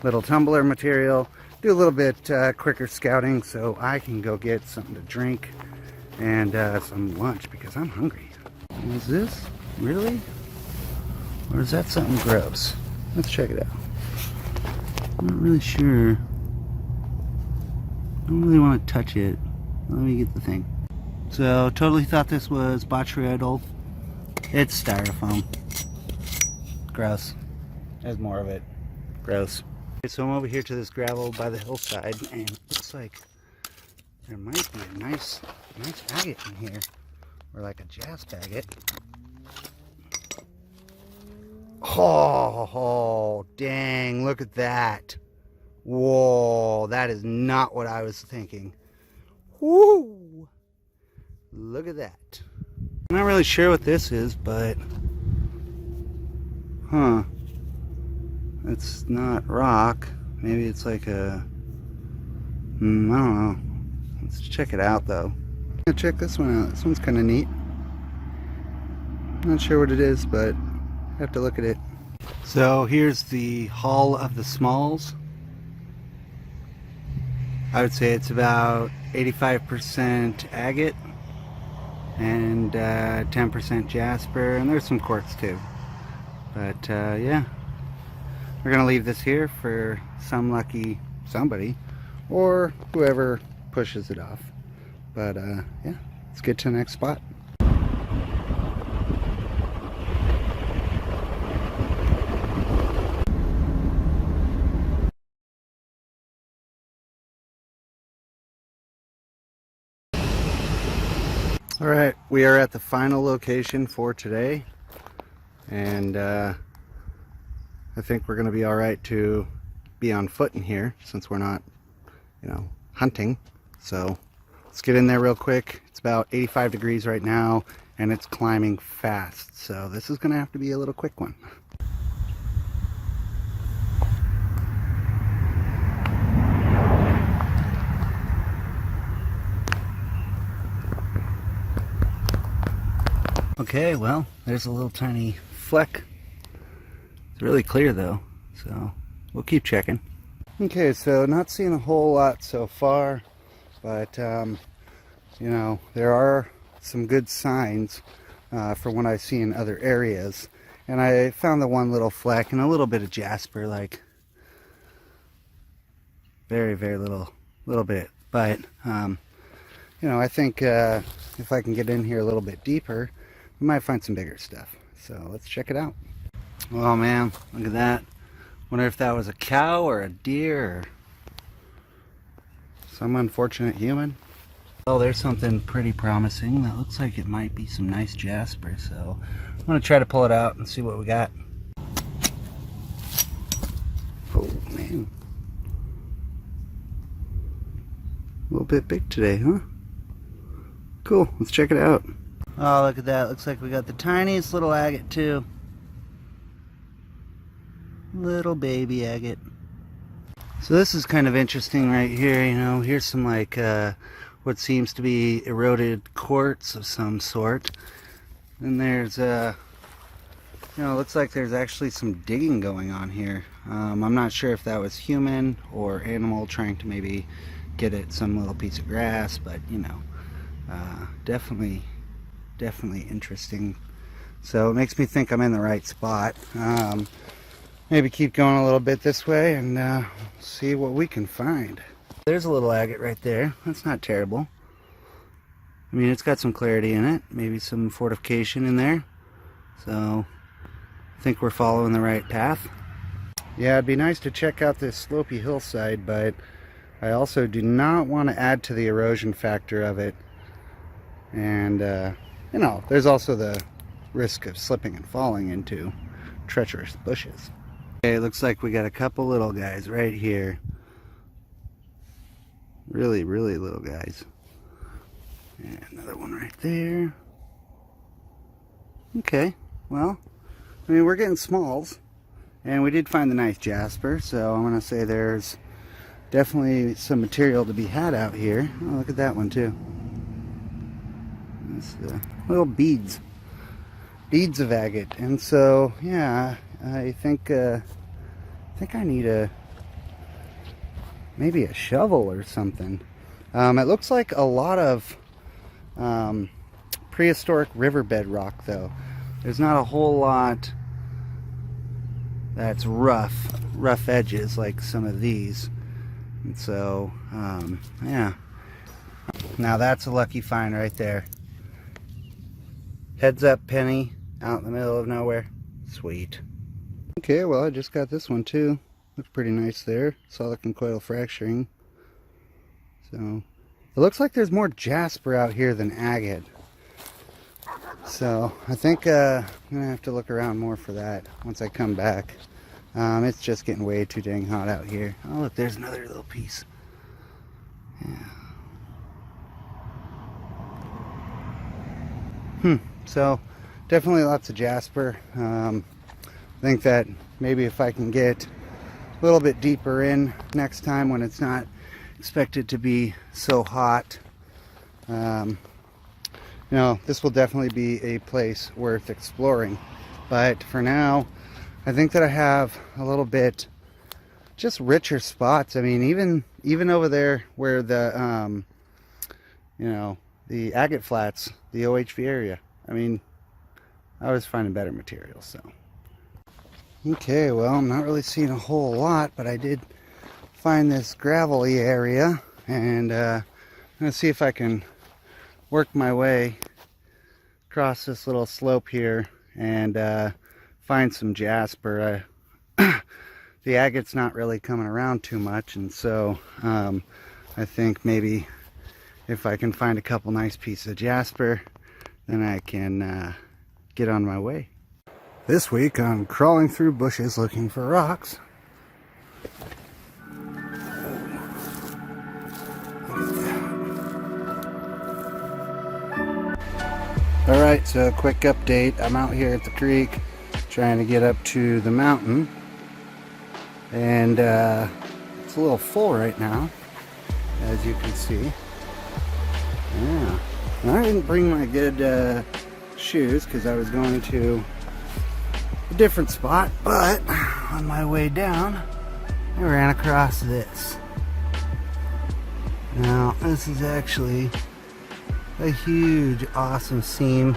little tumbler material, do a little bit quicker scouting so I can go get something to drink and some lunch, because I'm hungry. Is this really, or is that something gross? Let's check it out. I'm not really sure. I don't really want to touch it. Let me get the thing. So, totally thought this was botryoidal. It's styrofoam. Gross. There's more of it. Gross. Okay, so I'm over here to this gravel by the hillside, and it looks like there might be a nice agate in here. Or like a jasper agate. Oh, dang, look at that. Whoa, that is not what I was thinking. Woo! Look at that. I'm not really sure what this is, but it's not rock. Maybe it's like a, I don't know. Let's check it out though. I'll check this one out. This one's kind of neat. Not sure what it is, but I have to look at it. So here's the Hall of the Smalls. I would say it's about 85% agate and 10% jasper, and there's some quartz too. But yeah, we're gonna leave this here for some lucky somebody or whoever pushes it off. But yeah, let's get to the next spot. All right, we are at the final location for today, and I think we're going to be all right to be on foot in here since we're not, you know, hunting. So let's get in there real quick. It's about 85 degrees right now, and it's climbing fast. So this is going to have to be a little quick one. Okay, well, there's a little tiny fleck. It's really clear though, so we'll keep checking. Okay, so not seeing a whole lot so far, but you know, there are some good signs for what I see in other areas. And I found the one little fleck and a little bit of jasper, like very, very little bit. But you know, I think if I can get in here a little bit deeper, we might find some bigger stuff. So let's check it out. Oh man, look at that. Wonder if that was a cow or a deer or some unfortunate human. Oh, there's something pretty promising. That looks like it might be some nice jasper. So I'm gonna try to pull it out and see what we got. Oh man. A little bit big today, huh? Cool, let's check it out. Oh, look at that. Looks like we got the tiniest little agate too. Little baby agate. So this is kind of interesting right here. You know, here's some like what seems to be eroded quartz of some sort. And there's you know, looks like there's actually some digging going on here. I'm not sure if that was human or animal trying to maybe get at some little piece of grass, but you know, definitely interesting. So it makes me think I'm in the right spot. Maybe keep going a little bit this way and see what we can find. There's a little agate right there. That's not terrible. I mean, it's got some clarity in it, maybe some fortification in there. So I think we're following the right path. Yeah, it'd be nice to check out this slopey hillside, but I also do not want to add to the erosion factor of it. And you know, there's also the risk of slipping and falling into treacherous bushes. Okay, it looks like we got a couple little guys right here. Really little guys. And another one right there. Okay, well, I mean, we're getting smalls. And we did find the nice jasper, so I'm going to say there's definitely some material to be had out here. Oh, look at that one too. Little beads of agate. And so yeah, I think I need maybe a shovel or something. It looks like a lot of prehistoric riverbed rock though. There's not a whole lot that's rough edges like some of these. And so yeah, now that's a lucky find right there. Heads up penny out in the middle of nowhere. Sweet. Okay, well, I just got this one too. Looks pretty nice there. Solid conchoidal fracturing. So it looks like there's more jasper out here than agate. So I think I'm gonna have to look around more for that once I come back. It's just getting way too dang hot out here. Oh look, there's another little piece. Yeah. So definitely lots of jasper. I think that maybe if I can get a little bit deeper in next time when it's not expected to be so hot. You know, this will definitely be a place worth exploring, but for now I think that I have a little bit just richer spots. I mean, even over there where the you know, the agate flats, the OHV area, I mean, I was finding better materials. So okay, well, I'm not really seeing a whole lot, but I did find this gravelly area, and I'm gonna see if I can work my way across this little slope here and find some jasper. The agate's not really coming around too much, and so I think maybe if I can find a couple nice pieces of jasper, then I can get on my way. This week I'm crawling through bushes looking for rocks. Alright, so a quick update. I'm out here at the creek trying to get up to the mountain, and it's a little full right now, as you can see. Yeah, and I didn't bring my good shoes because I was going to a different spot, but on my way down I ran across this. Now this is actually a huge, awesome seam.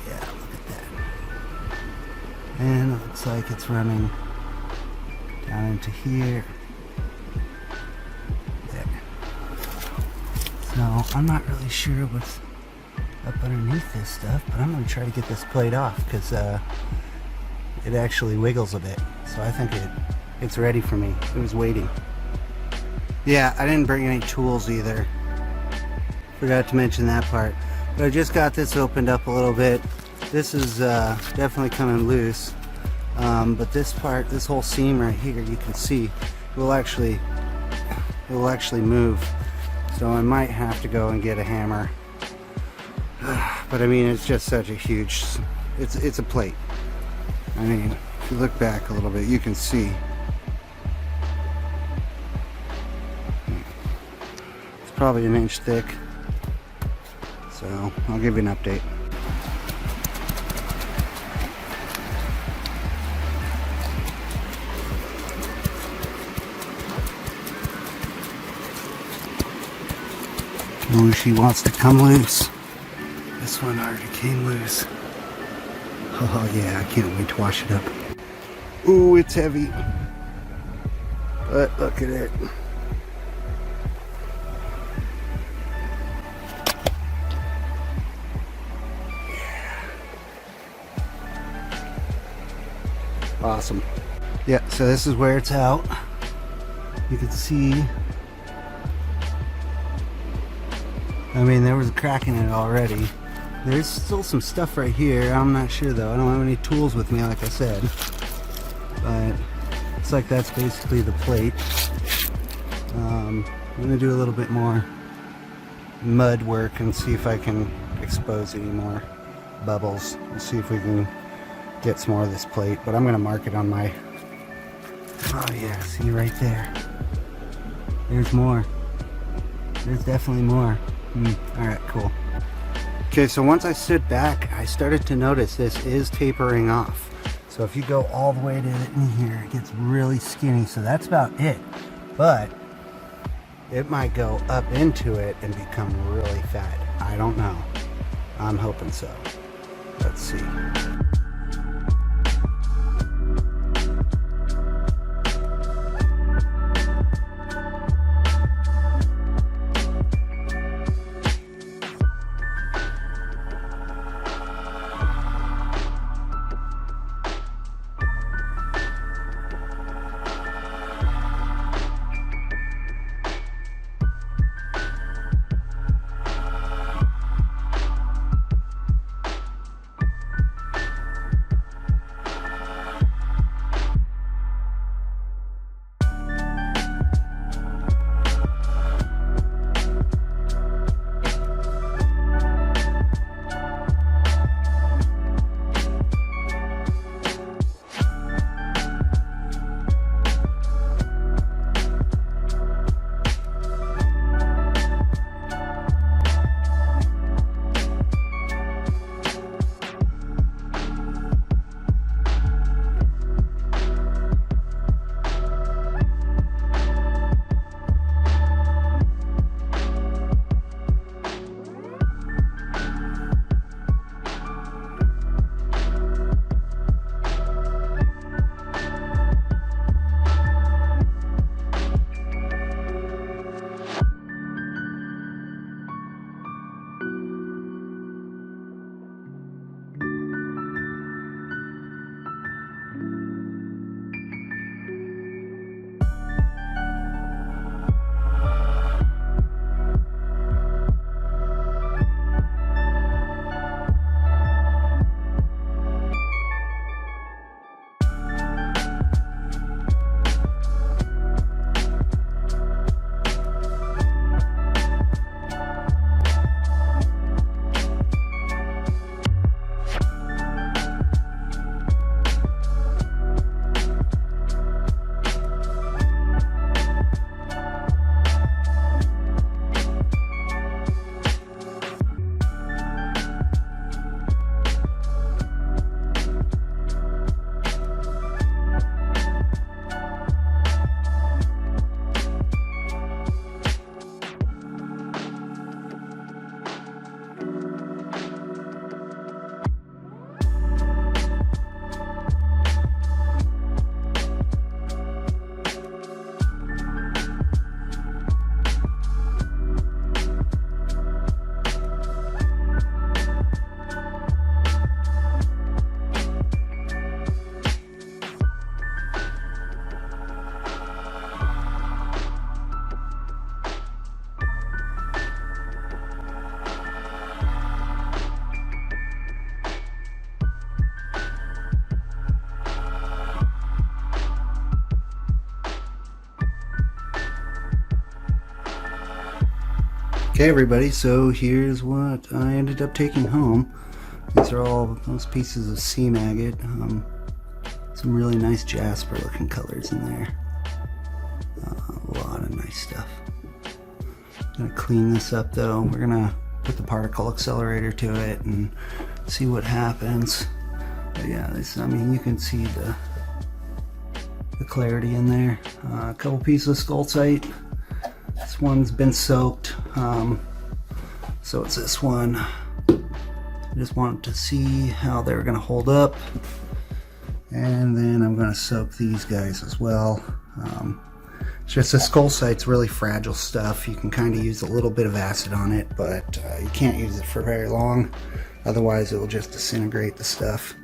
Yeah, look at that. And it looks like it's running down into here. There. So I'm not really sure what's up underneath this stuff, but I'm going to try to get this plate off because it actually wiggles a bit. So I think it's ready for me. It was waiting. Yeah, I didn't bring any tools either. Forgot to mention that part. But I just got this opened up a little bit. This is definitely coming loose. But this part, this whole seam right here, you can see it will actually move. So I might have to go and get a hammer. But I mean, it's just such a huge, it's a plate. I mean, if you look back a little bit, you can see. It's probably an inch thick. So I'll give you an update. Oh, she wants to come loose. This one already came loose. Oh yeah, I can't wait to wash it up. Ooh, it's heavy. But look at it. Awesome. Yeah, so this is where it's out. You can see, I mean, there was a crack in it already. There's still some stuff right here. I'm not sure though. I don't have any tools with me, like I said. But it's like that's basically the plate. I'm gonna do a little bit more mud work and see if I can expose any more bubbles and see if we can get some more of this plate. But I'm gonna mark it on my, oh yeah, see right there, there's more. There's definitely more. Alright, cool. Okay, so once I stood back, I started to notice this is tapering off. So if you go all the way to in here, it gets really skinny. So that's about it. But it might go up into it and become really fat. I don't know. I'm hoping so. Let's see. Okay everybody, so here's what I ended up taking home. These are all those pieces of seam agate. Some really nice Jasper looking colors in there. A lot of nice stuff. Gonna clean this up though. We're gonna put the particle accelerator to it and see what happens. But yeah, this, I mean, you can see the clarity in there. A couple pieces of Scorched. This one's been soaked, so it's this one. I just wanted to see how they're gonna hold up, and then I'm gonna soak these guys as well. It's just the Scorched's really fragile stuff. You can kind of use a little bit of acid on it, but you can't use it for very long, otherwise it will just disintegrate the stuff.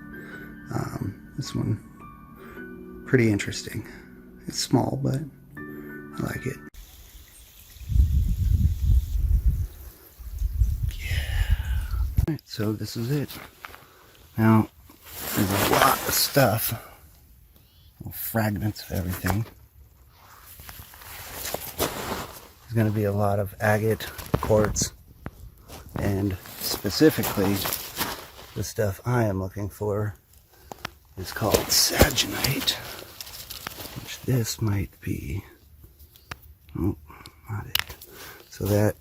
This one, pretty interesting. It's small, but I like it. Alright, so this is it. Now, there's a lot of stuff, little fragments of everything. There's going to be a lot of agate, quartz, and specifically, the stuff I am looking for is called saginite, which this might be. Oh, not it. So that,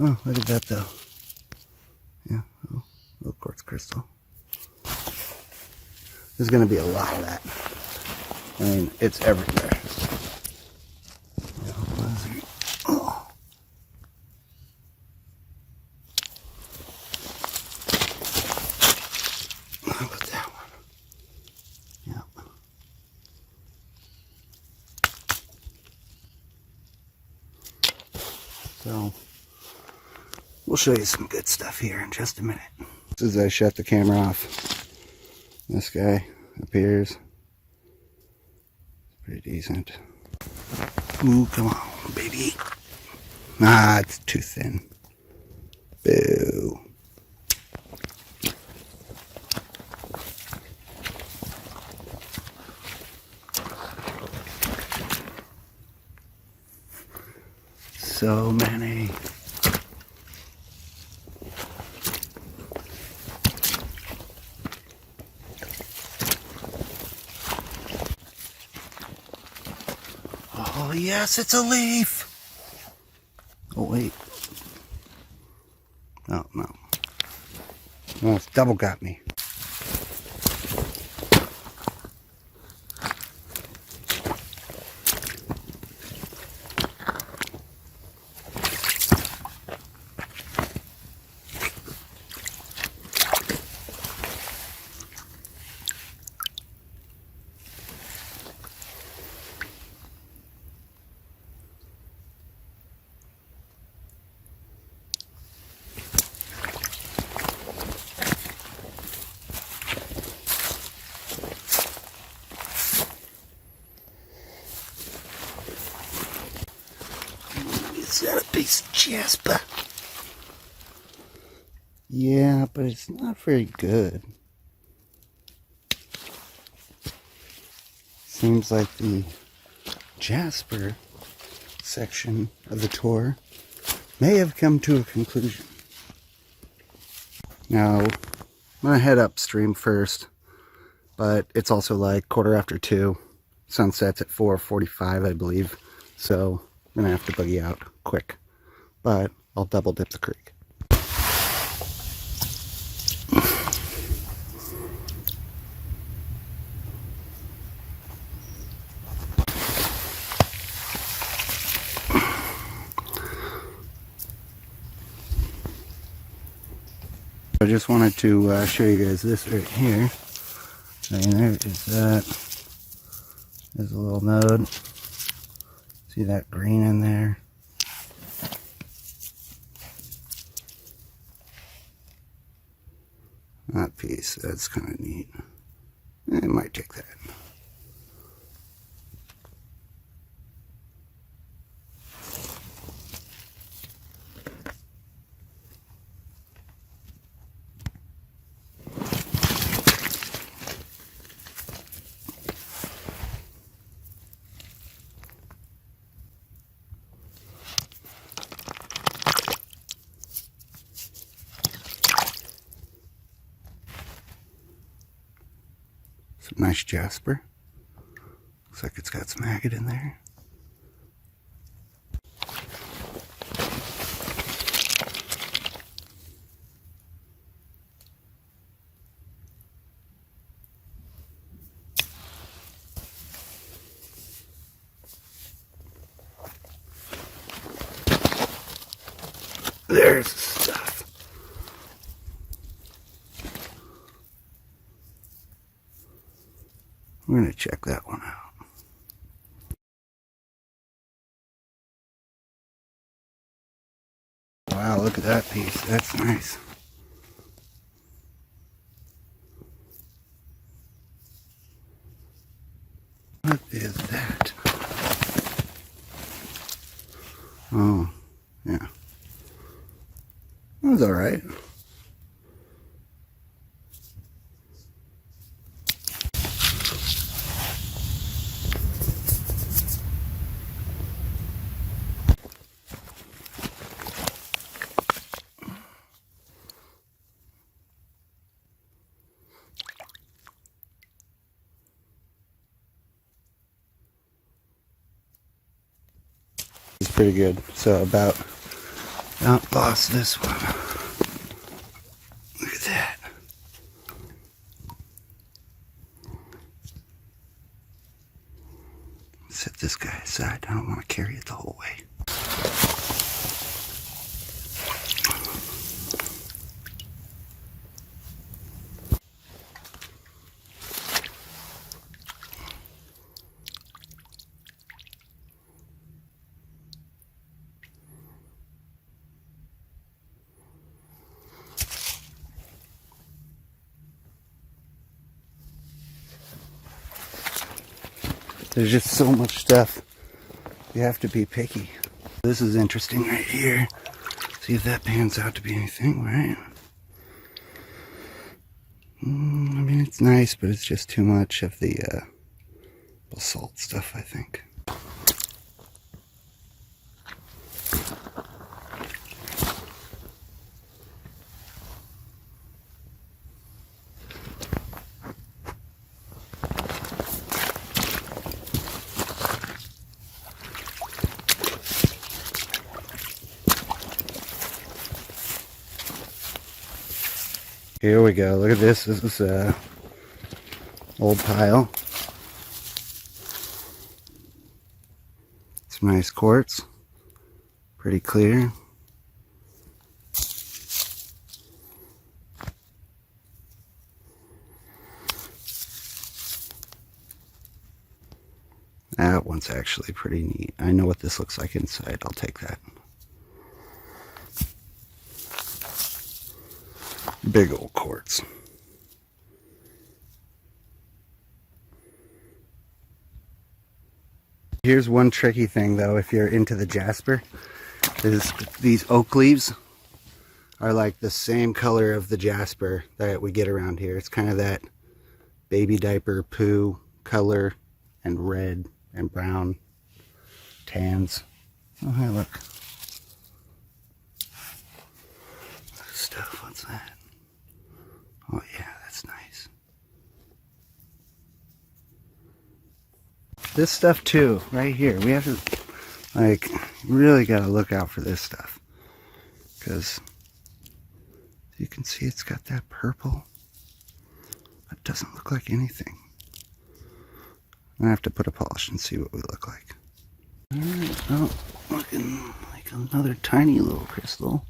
oh, look at that though. Yeah, oh, little quartz crystal. There's going to be a lot of that. I mean, it's everywhere. Oh. How about that one? Yeah. So, we'll show you some good stuff here in just a minute. As I shut the camera off, this guy appears. Pretty decent. Ooh, come on, baby. Ah, it's too thin. Boo. So many. Oh yes, it's a leaf. Oh wait. Oh no. Oh, it's double got me. Is that a piece of Jasper? Yeah, but it's not very good. Seems like the Jasper section of the tour may have come to a conclusion. Now, I'm gonna head upstream first, but it's also like 2:15. Sunset's at 4:45, I believe. So I'm gonna have to buggy out quick, but I'll double dip the creek. I just wanted to show you guys this right here. I mean, there is that. There's a little node. See that green in there? That piece, that's kind of neat. It might take that. Some nice Jasper. Looks like it's got some agate in there. There's the stuff. We're going to check that one out. Wow, look at that piece. That's nice. What is that? Oh, yeah. That was alright. It's pretty good. So about lost this one. Look at that. Set this guy aside. I don't want to carry it the whole way. There's just so much stuff. You have to be picky. This is interesting right here. See if that pans out to be anything, right? I mean, it's nice, but it's just too much of the basalt stuff, I think. Here we go. Look at this. This is a old pile. Some nice quartz. Pretty clear. That one's actually pretty neat. I know what this looks like inside. I'll take that. Big old quartz. Here's one tricky thing though, if you're into the Jasper, is these oak leaves are like the same color of the Jasper that we get around here. It's kind of that baby diaper poo color, and red and brown tans. Oh, hey, look. Stuff, what's that? Oh yeah, that's nice. This stuff too, right here. We have to, like, really got to look out for this stuff. Because you can see it's got that purple. It doesn't look like anything. I have to put a polish and see what we look like. Alright, oh, looking like another tiny little crystal.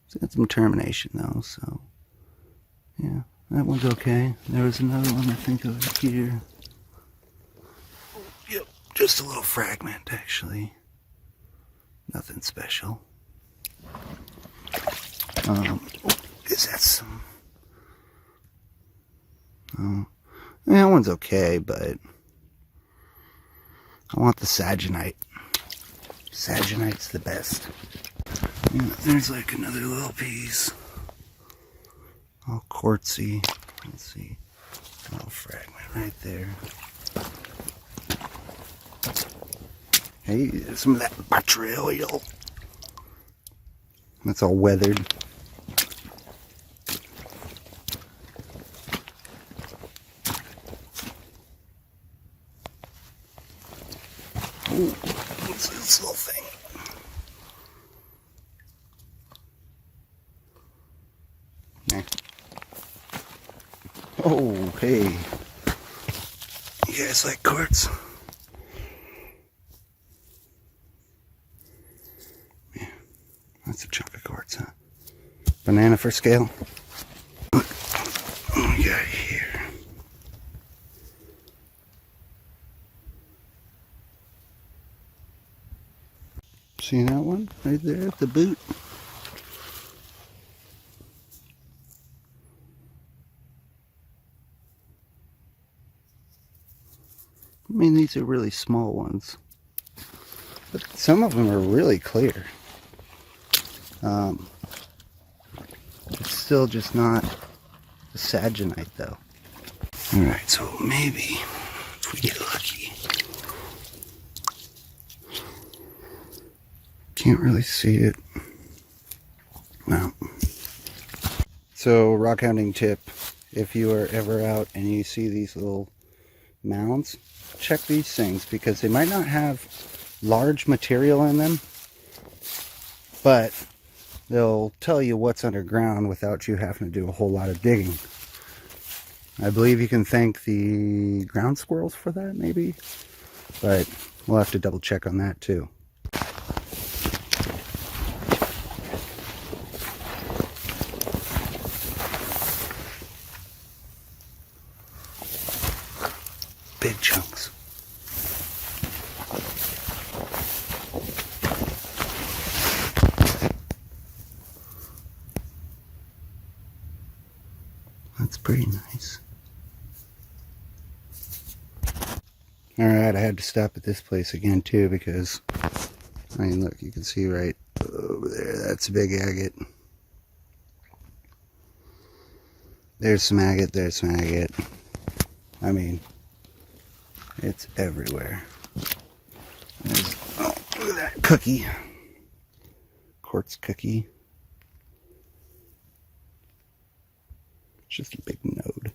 It's got some termination though, so yeah, that one's okay. There was another one I think over here. Yep, just a little fragment actually. Nothing special. Is that some? Oh, that one's okay, but I want the saginite. Saginite's the best. Yeah, there's like another little piece. All quartzy. Let's see. A little fragment right there. Hey, some of that petroleum. That's all weathered. Ooh, what's this little thing? Nah. Oh, hey. You guys like quartz? Yeah, that's a chunk of quartz, huh? Banana for scale. What we got here? See that one right there at the boot? I mean, these are really small ones, but some of them are really clear. It's still just not a saginite though. Alright, so maybe if we get lucky. Can't really see it. No. So, rockhounding tip, if you are ever out and you see these little mounds, check these things because they might not have large material in them, but they'll tell you what's underground without you having to do a whole lot of digging. I believe you can thank the ground squirrels for that, maybe, but we'll have to double check on that too. Big chunks. That's pretty nice. Alright, I had to stop at this place again too because, I mean, look, you can see right over there, that's a big agate. There's some agate, there's some agate. I mean, it's everywhere. There's, oh, look at that cookie. Quartz cookie. It's just a big node.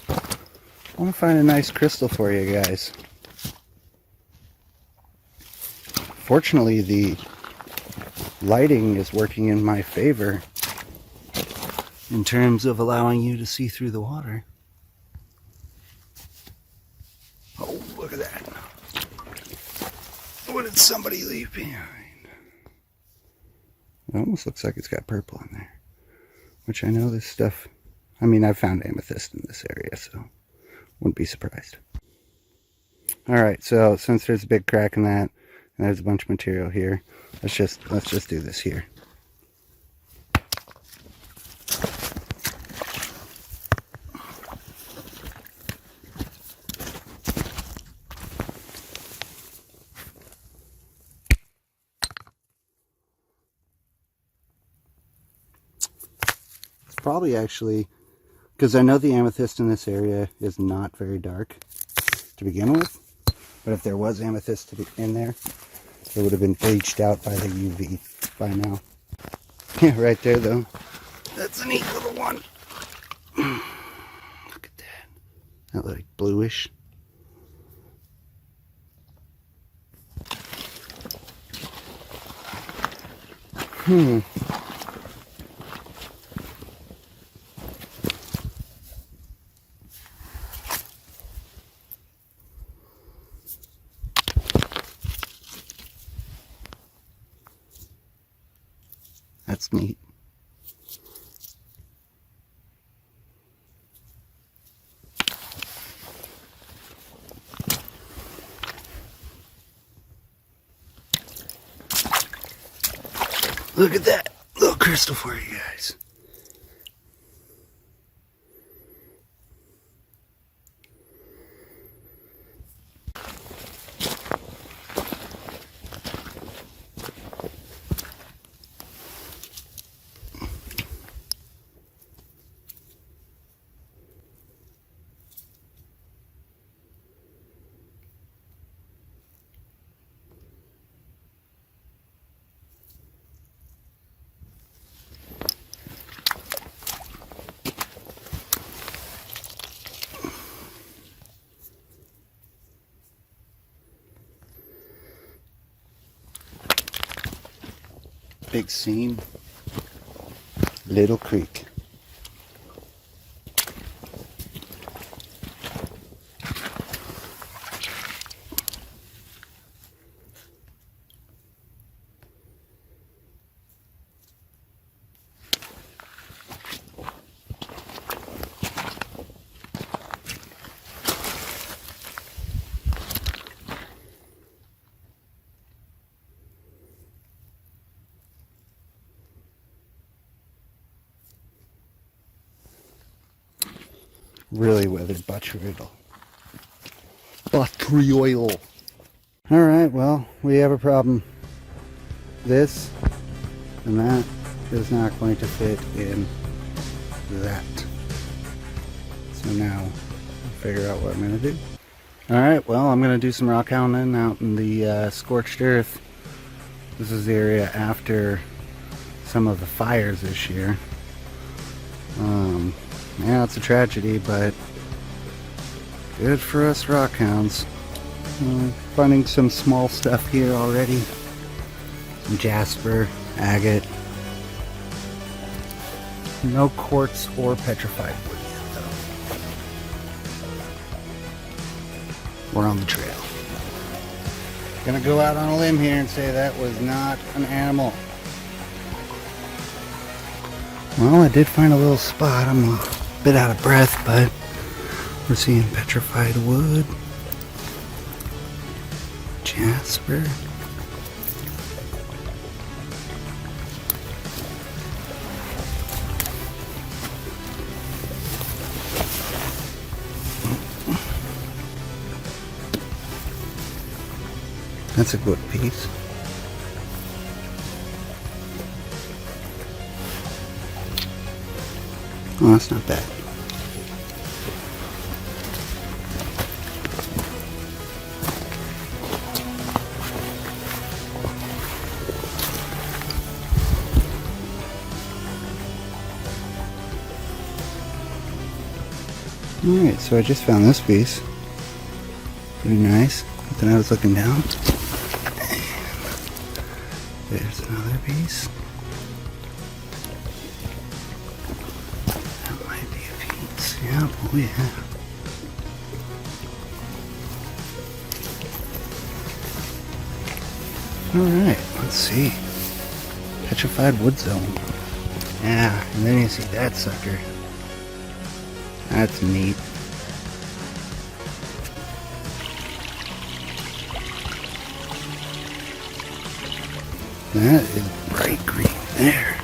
I want to find a nice crystal for you guys. Fortunately, the lighting is working in my favor in terms of allowing you to see through the water. Oh, look at that. What did somebody leave behind? It almost looks like it's got purple in there. Which I know this stuff... I mean, I've found amethyst in this area, so wouldn't be surprised. Alright, so since there's a big crack in that, and there's a bunch of material here, let's just do this here. Probably actually, because I know the amethyst in this area is not very dark to begin with, but if there was amethyst in there, it would have been bleached out by the UV by now. Yeah, right there though. That's a neat little one. Look at that. That like bluish. That's neat. Look at that little crystal for you guys. Big seam, little creek. Really weathered botryol. Botryol. Alright, well, we have a problem. This and that is not going to fit in that. So now, I'll figure out what I'm going to do. Alright, well, I'm going to do some rockhounding out in the scorched earth. This is the area after some of the fires this year. Yeah, it's a tragedy, but good for us rockhounds. Finding some small stuff here already. Some Jasper, agate. No quartz or petrified wood yet, though. We're on the trail. Gonna go out on a limb here and say that was not an animal. Well, I did find a little spot. I'm a bit out of breath, but we're seeing petrified wood, Jasper. That's a good piece. Oh, that's not bad. Alright, so I just found this piece. Pretty nice. But then I was looking down. There's another piece. That might be a piece. Yeah, oh yeah. Alright, let's see. Petrified wood zone. Yeah, and then you see that sucker. That's neat. That is bright green there.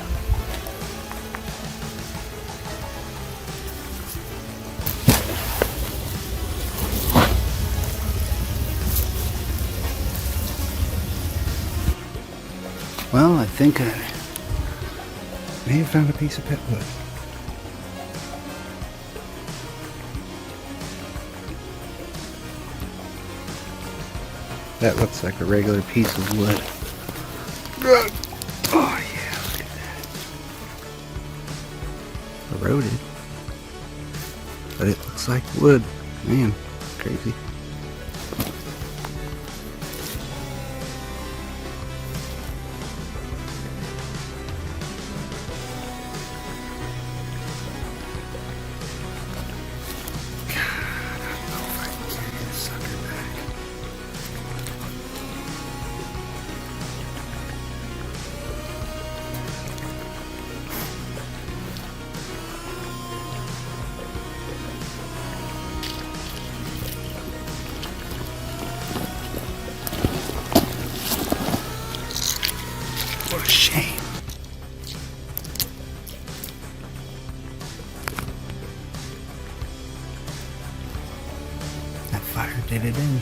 Well, I think I may have found a piece of pet wood. That looks like a regular piece of wood. Oh yeah, look at that. Eroded. But it looks like wood. Man, crazy. What a shame. That fire did it in.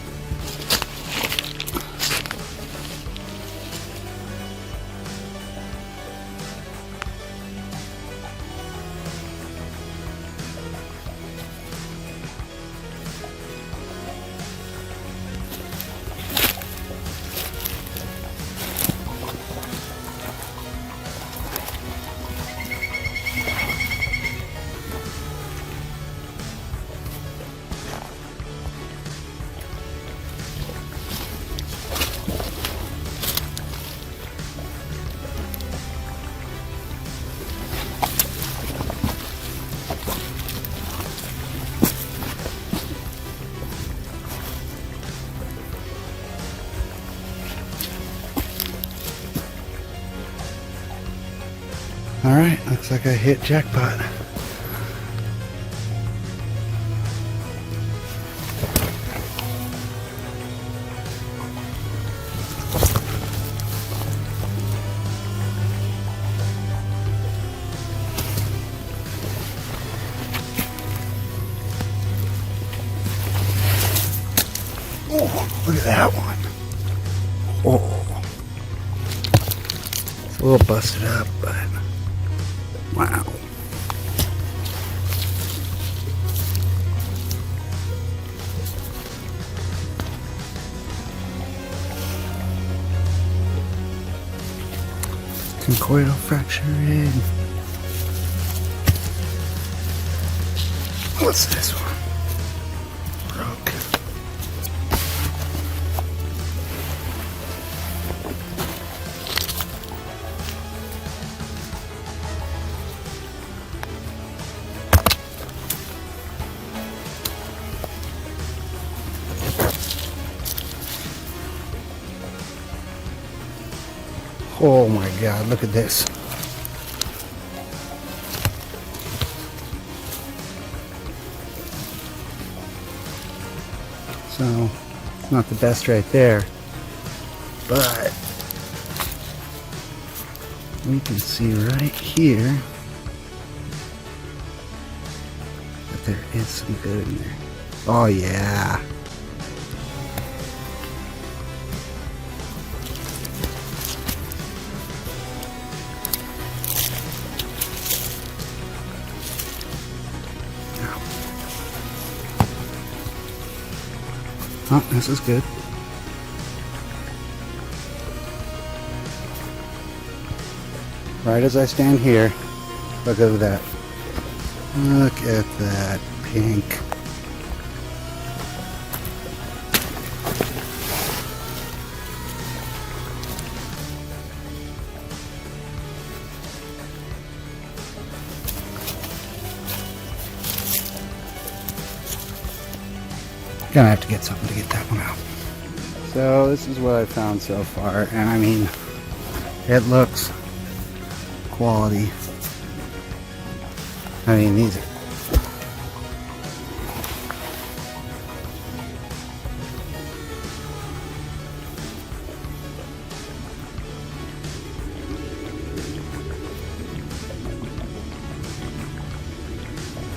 Alright, looks like I hit jackpot. Oh, look at that one. Oh. It's a little busted up, but wow. Conchoidal fracturing. What's this one? Broke. Oh my God, look at this. So, it's not the best right there, but we can see right here that there is some good in there. Oh yeah. Oh, this is good. Right as I stand here, look at that. Look at that pink. Gonna have to get something to get that one out. So this is what I found so far, and I mean, it looks quality. I mean, these are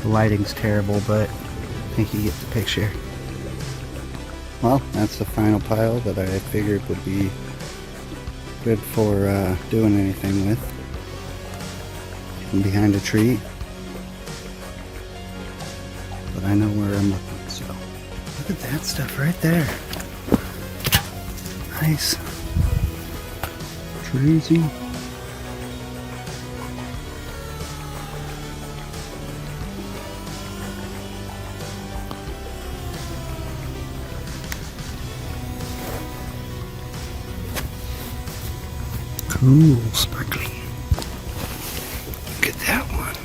the lighting's terrible, but I think you get the picture. Well, that's the final pile that I figured would be good for doing anything with. And behind a tree. But I know where I'm looking, so. Look at that stuff right there. Nice. Crazy. Ooh, sparkly. Look at that one.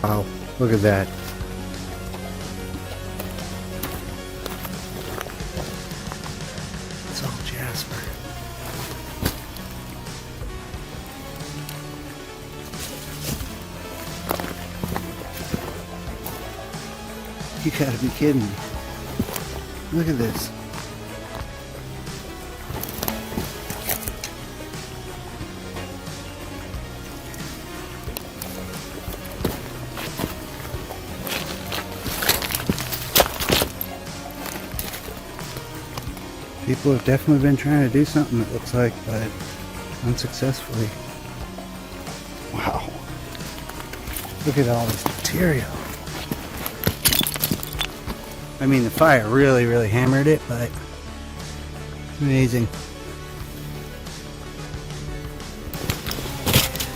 Wow, look at that. It's all Jasper. You gotta be kidding me. Look at this. People have definitely been trying to do something, it looks like, but unsuccessfully. Wow. Look at all this material. I mean, the fire really hammered it, but it's amazing.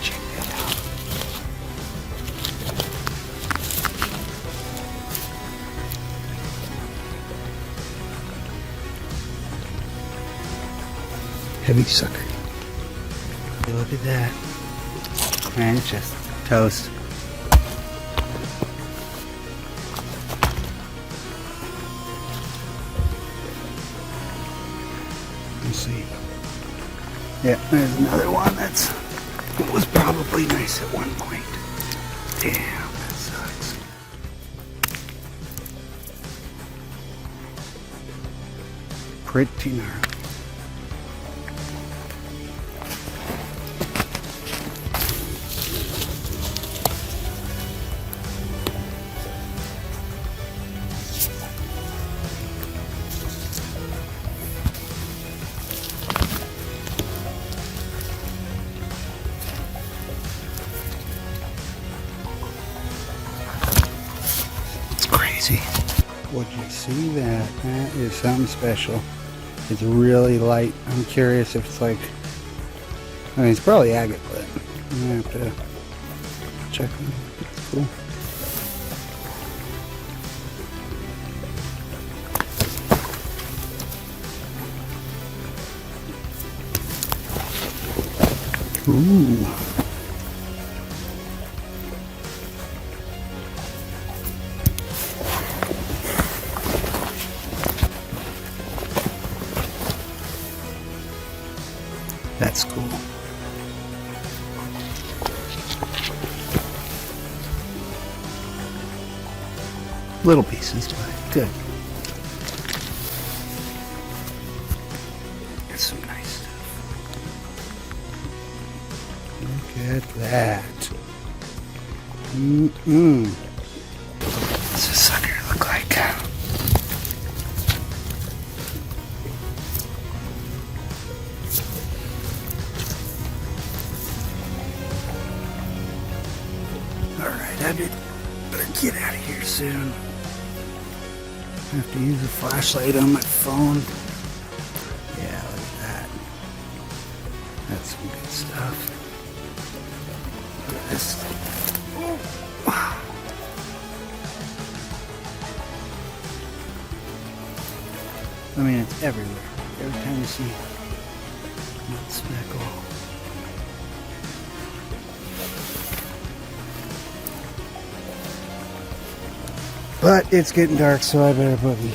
Check that out. Heavy sucker. Look at that. And it's just toast. Let's see. Yeah, there's another one that's was probably nice at one point. Damn, that sucks. Pretty gnarly. Would you see that? That is something special. It's really light. I'm curious if it's like, I mean, it's probably agate, but I'm gonna have to check them. It's cool. Ooh. That's cool. Little pieces, but good. That's some nice stuff. Look at that. What's this sucker look like? Alright, I better get out of here soon. I have to use a flashlight on my phone. Yeah, look at that. That's some good stuff. Look at this. Wow. I mean, it's everywhere. Every time you see that speckle. But it's getting dark, so I better boogie.